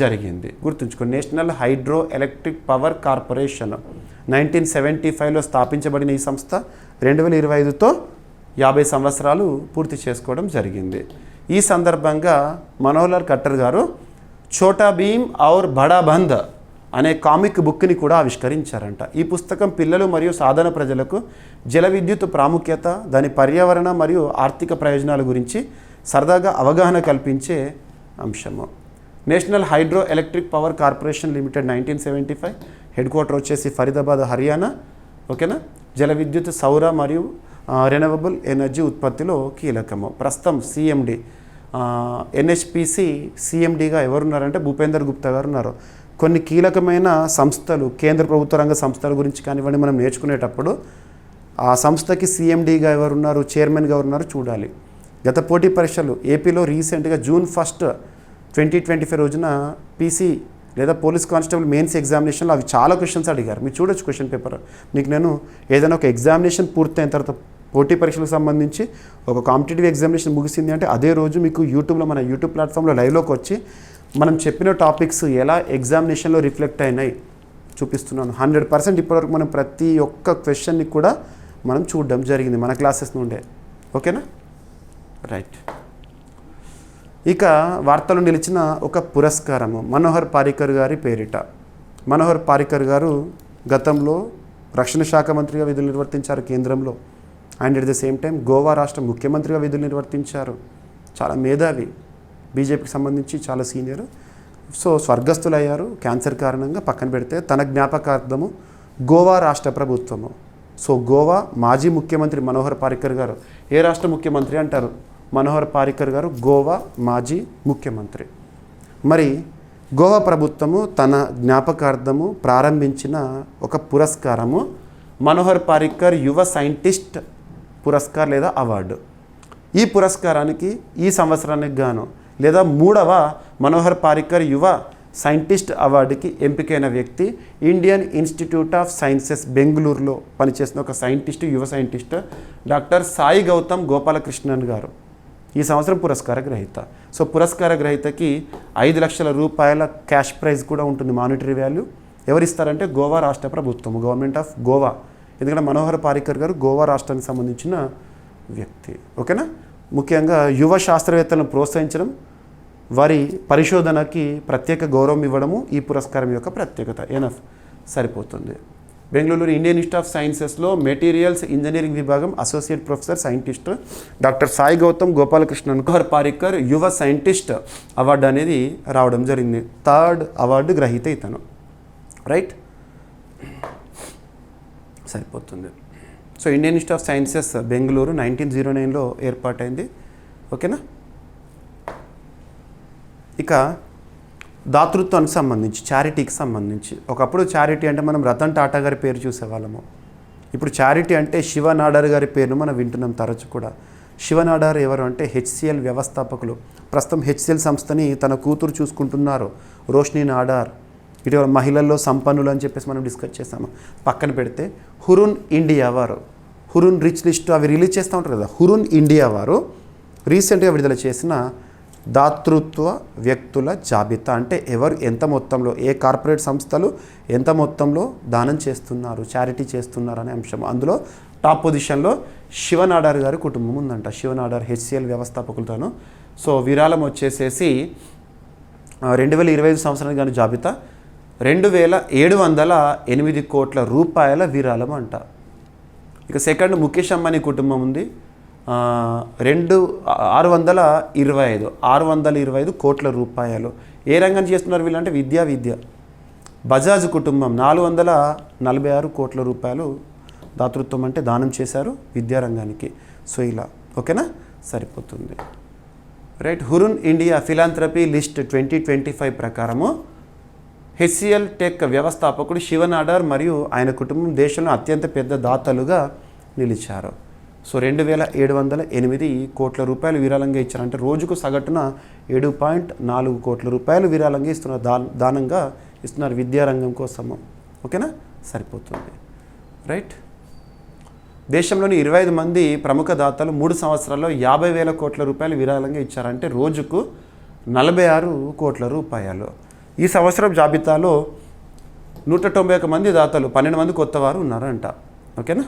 జరిగింది. గుర్తుంచుకోండి. National Hydroelectric Power Corporation 1975లో స్థాపించబడిన ఈ సంస్థ 2025తో 50 సంవత్సరాలు పూర్తి చేసుకోవడం జరిగింది. ఈ సందర్భంగా మనోహర్ లాల్ ఖట్టర్ గారు ఛోటా భీమ్ ఔర్ బడా బంద్ అనే కామిక్ బుక్ని కూడా ఆవిష్కరించారంట. ఈ పుస్తకం పిల్లలు మరియు సాధారణ ప్రజలకు జల విద్యుత్ ప్రాముఖ్యత, దాని పర్యావరణ మరియు ఆర్థిక ప్రయోజనాల గురించి సరదాగా అవగాహన కల్పించే అంశము. National Hydroelectric Power corporation limited 1975, head quarter వచ్చేసి ఫరీదాబాద్, హర్యానా. ఓకేనా. జల విద్యుత్, సౌర మరియు రెన్యూవబుల్ ఎనర్జీ ఉత్పత్తిలో కీలకము. ప్రస్తుతం సిఎండి ఎన్హెచ్పిసి సిఎండిగా ఎవరున్నారంటే భూపేందర్ గుప్తా గారు ఉన్నారు. కొన్ని కీలకమైన సంస్థలు, కేంద్ర ప్రభుత్వ రంగ సంస్థల గురించి కానివ్వండి మనం నేర్చుకునేటప్పుడు ఆ సంస్థకి సిఎండిగా ఎవరున్నారు, చైర్మన్గా ఎవరున్నారు చూడాలి. గత పోటీ పరీక్షలు ఏపీలో రీసెంట్గా జూన్ 1, 2025 రోజున పీసీ లేదా పోలీస్ కానిస్టేబుల్ మెయిన్స్ ఎగ్జామినేషన్లో అవి చాలా క్వశ్చన్స్ అడిగారు. మీరు చూడొచ్చు క్వశ్చన్ పేపర్. మీకు నేను ఏదైనా ఒక ఎగ్జామినేషన్ పూర్తయిన తర్వాత పోటీ పరీక్షలకు సంబంధించి ఒక కాంపిటేటివ్ ఎగ్జామినేషన్ ముగిసింది అంటే అదే రోజు మీకు యూట్యూబ్లో మన యూట్యూబ్ ప్లాట్ఫామ్లో లైవ్లోకి వచ్చి మనం చెప్పిన టాపిక్స్ ఎలా ఎగ్జామినేషన్లో రిఫ్లెక్ట్ అయినాయి చూపిస్తున్నాను. 100% ఇప్పటివరకు మనం ప్రతి ఒక్క క్వశ్చన్ని కూడా మనం చూడడం జరిగింది మన క్లాసెస్ నుండే. ఓకేనా, రైట్. ఇక వార్తలు నిలిచిన ఒక పురస్కారము మనోహర్ పారికర్ గారి పేరిట. మనోహర్ పారికర్ గారు గతంలో రక్షణ శాఖ మంత్రిగా విధులు నిర్వర్తించారు కేంద్రంలో. And at the same time Goa రాష్ట్ర ముఖ్యమంత్రిగా విధులు నిర్వర్తించారు. చాలా మేధావి, బీజేపీకి సంబంధించి చాలా సీనియర్. సో స్వర్గస్థులయ్యారు క్యాన్సర్ కారణంగా. పక్కన పెడితే తన జ్ఞాపకార్థము గోవా రాష్ట్ర ప్రభుత్వము, సో గోవా మాజీ ముఖ్యమంత్రి మనోహర్ పారికర్ గారు, ఏ రాష్ట్ర ముఖ్యమంత్రి అంటారు? మనోహర్ పారికర్ గారు గోవా మాజీ ముఖ్యమంత్రి. మరి గోవా ప్రభుత్వము తన జ్ఞాపకార్థము ప్రారంభించిన ఒక పురస్కారము మనోహర్ పారికర్ యువ సైంటిస్ట్ పురస్కార్ లేదా అవార్డు. ఈ పురస్కారానికి ఈ సంవత్సరానికి గాను లేదా 3వ మనోహర్ పారికర్ యువ సైంటిస్ట్ అవార్డుకి ఎంపికైన వ్యక్తి ఇండియన్ ఇన్స్టిట్యూట్ ఆఫ్ సైన్సెస్ బెంగళూరులో పనిచేసిన ఒక సైంటిస్ట్, యువ సైంటిస్ట్ డాక్టర్ సాయి గౌతమ్ గోపాలకృష్ణన్ గారు. ఈ సంవత్సరం పురస్కార గ్రహీత. సో పురస్కార గ్రహీతకి 5 లక్షల రూపాయల క్యాష్ ప్రైజ్ కూడా ఉంటుంది, మానిటరీ వాల్యూ. ఎవరిస్తారంటే గోవా రాష్ట్ర ప్రభుత్వం, గవర్నమెంట్ ఆఫ్ గోవా. ఎందుకంటే మనోహర్ పారికర్ గారు గోవా రాష్ట్రానికి సంబంధించిన వ్యక్తి. ఓకేనా. ముఖ్యంగా యువ శాస్త్రవేత్తలను ప్రోత్సహించడం, వారి పరిశోధనకి ప్రత్యేక గౌరవం ఇవ్వడము ఈ పురస్కారం యొక్క ప్రత్యేకత. ఎనఫ్ సరిపోతుంది. బెంగళూరు ఇండియన్ ఇన్స్టిట్యూట్ ఆఫ్ సైన్సెస్లో మెటీరియల్స్ ఇంజనీరింగ్ విభాగం associate professor scientist doctor Sai Gautam Gopalakrishnan Manohar Parrikar Yuva Scientist award అనేది రావడం జరిగింది. 3rd అవార్డు గ్రహీత ఇతను. రైట్, సరిపోతుంది. So Indian Institute of Sciences Bengaluru 1909లో ఏర్పాటైంది. ఓకేనా. ఇక దాతృత్వానికి సంబంధించి, చారిటీకి సంబంధించి, ఒకప్పుడు చారిటీ అంటే మనం రతన్ టాటా గారి పేరు చూసేవాళ్ళము. ఇప్పుడు చారిటీ అంటే శివ నాడార్ గారి పేరును మనం వింటున్నాం తరచు కూడా. శివ నాడార్ ఎవరు అంటే హెచ్సిఎల్ వ్యవస్థాపకులు. ప్రస్తుతం హెచ్సిఎల్ సంస్థని తన కూతురు చూసుకుంటున్నారు, రోష్ని నాడార్. ఇటీవల మహిళల్లో సంపన్నులు అని చెప్పేసి మనం డిస్కస్ చేసాము. పక్కన పెడితే హురున్ ఇండియా వారు, హురున్ రిచ్ లిస్ట్ అవి రిలీజ్ చేస్తూ ఉంటారు కదా, హురున్ ఇండియా వారు రీసెంట్గా విడుదల చేసిన దాతృత్వ వ్యక్తుల జాబితా. అంటే ఎవరు ఎంత మొత్తంలో, ఏ కార్పొరేట్ సంస్థలు ఎంత మొత్తంలో దానం చేస్తున్నారు, చారిటీ చేస్తున్నారు అనే అంశం. అందులో టాప్ పొజిషన్లో శివనాడార్ గారి కుటుంబం ఉందంట. శివనాడార్ హెచ్సిఎల్ వ్యవస్థాపకులతోను. సో విరాళం వచ్చేసేసి 2025 సంవత్సరానికి గాను జాబితా 2708 కోట్ల రూపాయల విరాళం అంట. ఇక సెకండ్ ముఖేష్ అంబానీ కుటుంబం ఉంది, 625 కోట్ల రూపాయలు. ఏ రంగం చేస్తున్నారు వీళ్ళంటే విద్య. బజాజ్ కుటుంబం 446 కోట్ల రూపాయలు దాతృత్వం అంటే దానం చేశారు విద్యారంగానికి. సో ఇలా ఓకేనా, సరిపోతుంది. Right. Hurun India philanthropy list 2025 ప్రకారము హెచ్సిఎల్ టెక్ వ్యవస్థాపకుడు శివనాడార్ మరియు ఆయన కుటుంబం దేశంలో అత్యంత పెద్ద దాతలుగా నిలిచారు. సో 2708 కోట్ల రూపాయలు విరాళంగా ఇచ్చారు. అంటే రోజుకు సగటున 7.4 కోట్ల రూపాయలు విరాళంగా ఇస్తున్నారు, దానంగా ఇస్తున్నారు విద్యారంగం కోసము. ఓకేనా, సరిపోతుంది. రైట్. దేశంలోని 25 మంది ప్రముఖ దాతలు 3 సంవత్సరాల్లో 50,000 కోట్ల రూపాయలు విరాళంగా ఇచ్చారంటే రోజుకు 46 కోట్ల రూపాయలు. ఈ సంవత్సరం జాబితాలో 191 మంది దాతలు, 12 మంది కొత్త వారు ఉన్నారంట. ఓకేనా.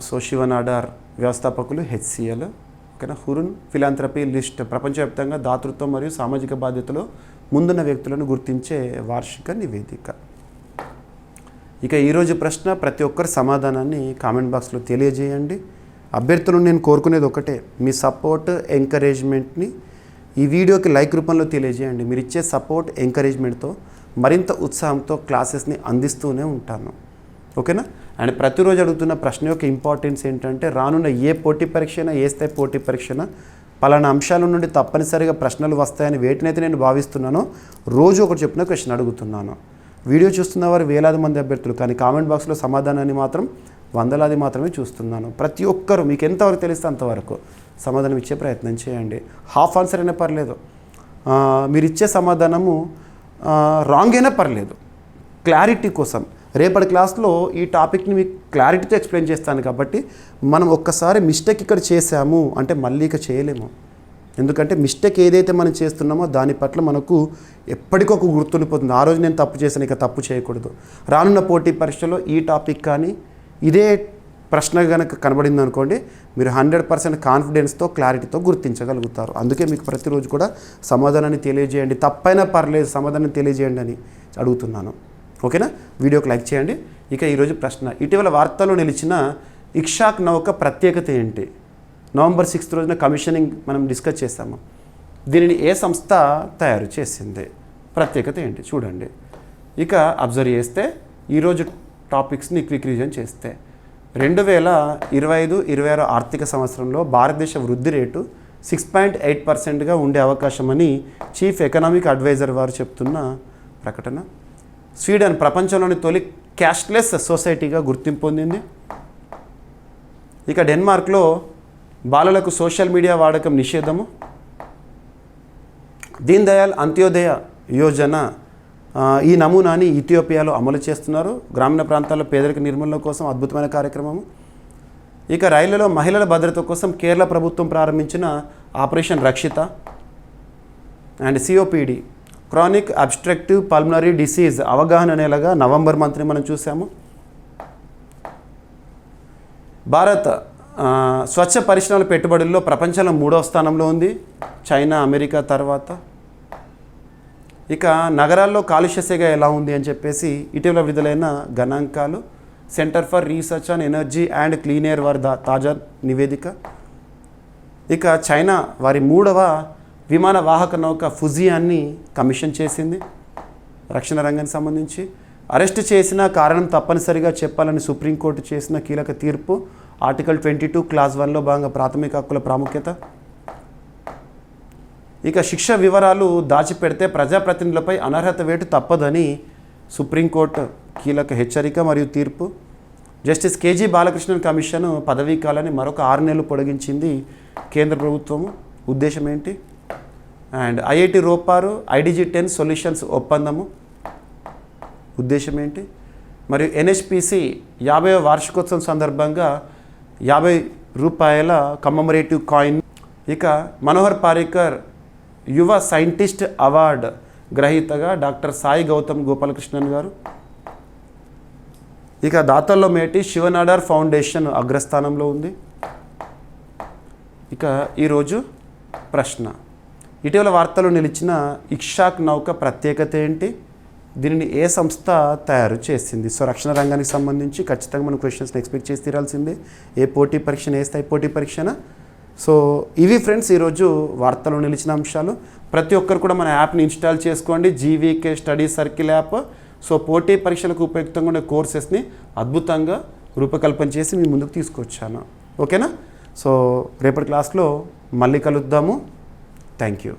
సో శివనాడార్ వ్యవస్థాపకులు హెచ్సిఎల్. ఓకేనా. హురున్ ఫిలాంథ్రపీ లిస్ట్ ప్రపంచవ్యాప్తంగా దాతృత్వం మరియు సామాజిక బాధ్యతలో ముందున్న వ్యక్తులను గుర్తించే వార్షిక నివేదిక. ఇక ఈరోజు ప్రశ్న, ప్రతి ఒక్కరి సమాధానాన్ని కామెంట్ బాక్స్లో తెలియజేయండి. అభ్యర్థులను నేను కోరుకునేది ఒకటే, మీ సపోర్ట్ ఎంకరేజ్మెంట్ని ఈ వీడియోకి లైక్ రూపంలో తెలియజేయండి. మీరు ఇచ్చే సపోర్ట్ ఎంకరేజ్మెంట్తో మరింత ఉత్సాహంతో క్లాసెస్ని అందిస్తూనే ఉంటాను. ఓకేనా. అండ్ ప్రతిరోజు అడుగుతున్న ప్రశ్న యొక్క ఇంపార్టెన్స్ ఏంటంటే, రానున్న ఏ పోటీ పరీక్ష అయినా, ఏ స్థాయి పోటీ పరీక్ష అయినా పలానా అంశాల నుండి తప్పనిసరిగా ప్రశ్నలు వస్తాయని వేటినైతే నేను భావిస్తున్నానో రోజు ఒకటి చెప్పిన క్వశ్చన్ అడుగుతున్నాను. వీడియో చూస్తున్న వారు వేలాది మంది అభ్యర్థులు, కానీ కామెంట్ బాక్స్లో సమాధానాన్ని మాత్రం వందలాది మాత్రమే చూస్తున్నాను. ప్రతి ఒక్కరు మీకు ఎంతవరకు తెలిస్తే అంతవరకు సమాధానం ఇచ్చే ప్రయత్నం చేయండి. హాఫ్ ఆన్సర్ అయినా పర్లేదు, మీరు ఇచ్చే సమాధానము రాంగ్ అయినా పర్లేదు, క్లారిటీ కోసం. రేపటి క్లాస్లో ఈ టాపిక్ని మీకు క్లారిటీతో ఎక్స్ప్లెయిన్ చేస్తాను. కాబట్టి మనం ఒక్కసారి మిస్టేక్ ఇక్కడ చేసాము అంటే మళ్ళీ ఇక చేయలేము. ఎందుకంటే మిస్టేక్ ఏదైతే మనం చేస్తున్నామో దాని పట్ల మనకు ఎప్పటికొక గుర్తుండిపోతుంది. ఆ రోజు నేను తప్పు చేశాను, ఇక తప్పు చేయకూడదు. రానున్న పోటీ పరీక్షలో ఈ టాపిక్ కానీ ఇదే ప్రశ్న కనుక కనబడింది అనుకోండి, మీరు 100% కాన్ఫిడెన్స్తో క్లారిటీతో గుర్తించగలుగుతారు. అందుకే మీకు ప్రతిరోజు కూడా సమాధానాన్ని తెలియజేయండి, తప్పైనా పర్లేదు సమాధానం తెలియజేయండి అని అడుగుతున్నాను. ఓకేనా? వీడియోకి లైక్ చేయండి. ఇక ఈరోజు ప్రశ్న, ఇటీవల వార్తల్లో నిలిచిన ఇక్షాక్ నౌక ప్రత్యేకత ఏంటి? నవంబర్ 6 రోజున కమిషనింగ్ మనం డిస్కస్ చేస్తాము. దీనిని ఏ సంస్థ తయారు చేసింది? ప్రత్యేకత ఏంటి చూడండి. ఇక అబ్జర్వ్ చేస్తే ఈరోజు టాపిక్స్ని క్విక్ రివిజన్ చేస్తే 2025-26 ఆర్థిక సంవత్సరంలో భారతదేశ వృద్ధి రేటు 6.8%గా ఉండే అవకాశమని చీఫ్ ఎకనామిక్ అడ్వైజర్ వారు చెప్తున్న ప్రకటన. స్వీడన్ ప్రపంచంలోని తొలి క్యాష్లెస్ సొసైటీగా గుర్తింపు పొందింది. ఇక డెన్మార్క్లో బాలలకు సోషల్ మీడియా వాడకం నిషేధము. దీన్ దయాళ్ అంత్యోదయ యోజన ఈ నమూనాని ఇథియోపియాలో అమలు చేస్తున్నారు. గ్రామీణ ప్రాంతాల్లో పేదరిక నిర్మూలన కోసం అద్భుతమైన కార్యక్రమము. ఇక రైళ్లలో మహిళల భద్రత కోసం కేరళ ప్రభుత్వం ప్రారంభించిన operation Rakshita. And COPD chronic obstructive pulmonary disease అవగాహన నెలగా నవంబర్ మంత్ని మనం చూసాము. భారత్ స్వచ్ఛ పరిశ్రమల పెట్టుబడుల్లో ప్రపంచంలో 3వ స్థానంలో ఉంది, చైనా అమెరికా తర్వాత. ఇక నగరాల్లో కాలుష్య సెగ ఎలా ఉంది అని చెప్పేసి ఇటీవల విడుదలైన గణాంకాలు centre for research on energy and clean air వారి తాజా నివేదిక. ఇక చైనా వారి 3వ విమాన వాహక నౌక ఫుజియాన్ని కమిషన్ చేసింది రక్షణ రంగానికి సంబంధించి. అరెస్ట్ చేసిన కారణం తప్పనిసరిగా చెప్పాలని సుప్రీంకోర్టు చేసిన కీలక తీర్పు. ఆర్టికల్ 22 క్లాస్ 1లో భాగంగా ప్రాథమిక హక్కుల ప్రాముఖ్యత. ఇక శిక్ష వివరాలు దాచిపెడితే ప్రజాప్రతినిధులపై అనర్హత వేటు తప్పదని సుప్రీంకోర్టు కీలక హెచ్చరిక మరియు తీర్పు. జస్టిస్ కేజీ బాలకృష్ణన్ కమిషన్ పదవీ కాలాన్ని మరొక 6 నెలలు పొడిగించింది కేంద్ర ప్రభుత్వము. ఉద్దేశం ఏంటి? అండ్ ఐఐటి రోపారు IDG-10 సొల్యూషన్స్ ఒప్పందము ఉద్దేశం ఏంటి? మరియు NHPC 50వ వార్షికోత్సవం సందర్భంగా 50 రూపాయల కమ్మమరేటివ్ కాయిన్. ఇక మనోహర్ పారికర్ యువ సైంటిస్ట్ అవార్డ్ గ్రహీతగా డాక్టర్ సాయి గౌతమ్ గోపాలకృష్ణన్ గారు. ఇక దాతల్లో మేటి శివనాడార్ ఫౌండేషన్ అగ్రస్థానంలో ఉంది. ఇక ఈరోజు ప్రశ్న, ఇటీవల వార్తల్లో నిలిచిన ఇక్షాక్ నౌక ప్రత్యేకత ఏంటి? దీనిని ఏ సంస్థ తయారు చేసింది? సో రక్షణ రంగానికి సంబంధించి ఖచ్చితంగా మనం క్వశ్చన్స్ని ఎక్స్పెక్ట్ చేసి తీరాల్సిందే. ఏ పోటీ పరీక్షను, ఏ స్థాయి పోటీ పరీక్షన. సో ఇవి ఫ్రెండ్స్ ఈరోజు వార్తల్లో నిలిచిన అంశాలు. ప్రతి ఒక్కరు కూడా మన యాప్ని ఇన్స్టాల్ చేసుకోండి, GVK study circle app. So పోటీ పరీక్షలకు ఉపయుక్తంగా ఉండే కోర్సెస్ని అద్భుతంగా రూపకల్పన చేసి మీ ముందుకు తీసుకొచ్చాను. ఓకేనా? సో రేపటి క్లాస్లో మళ్ళీ కలుద్దాము. Thank you.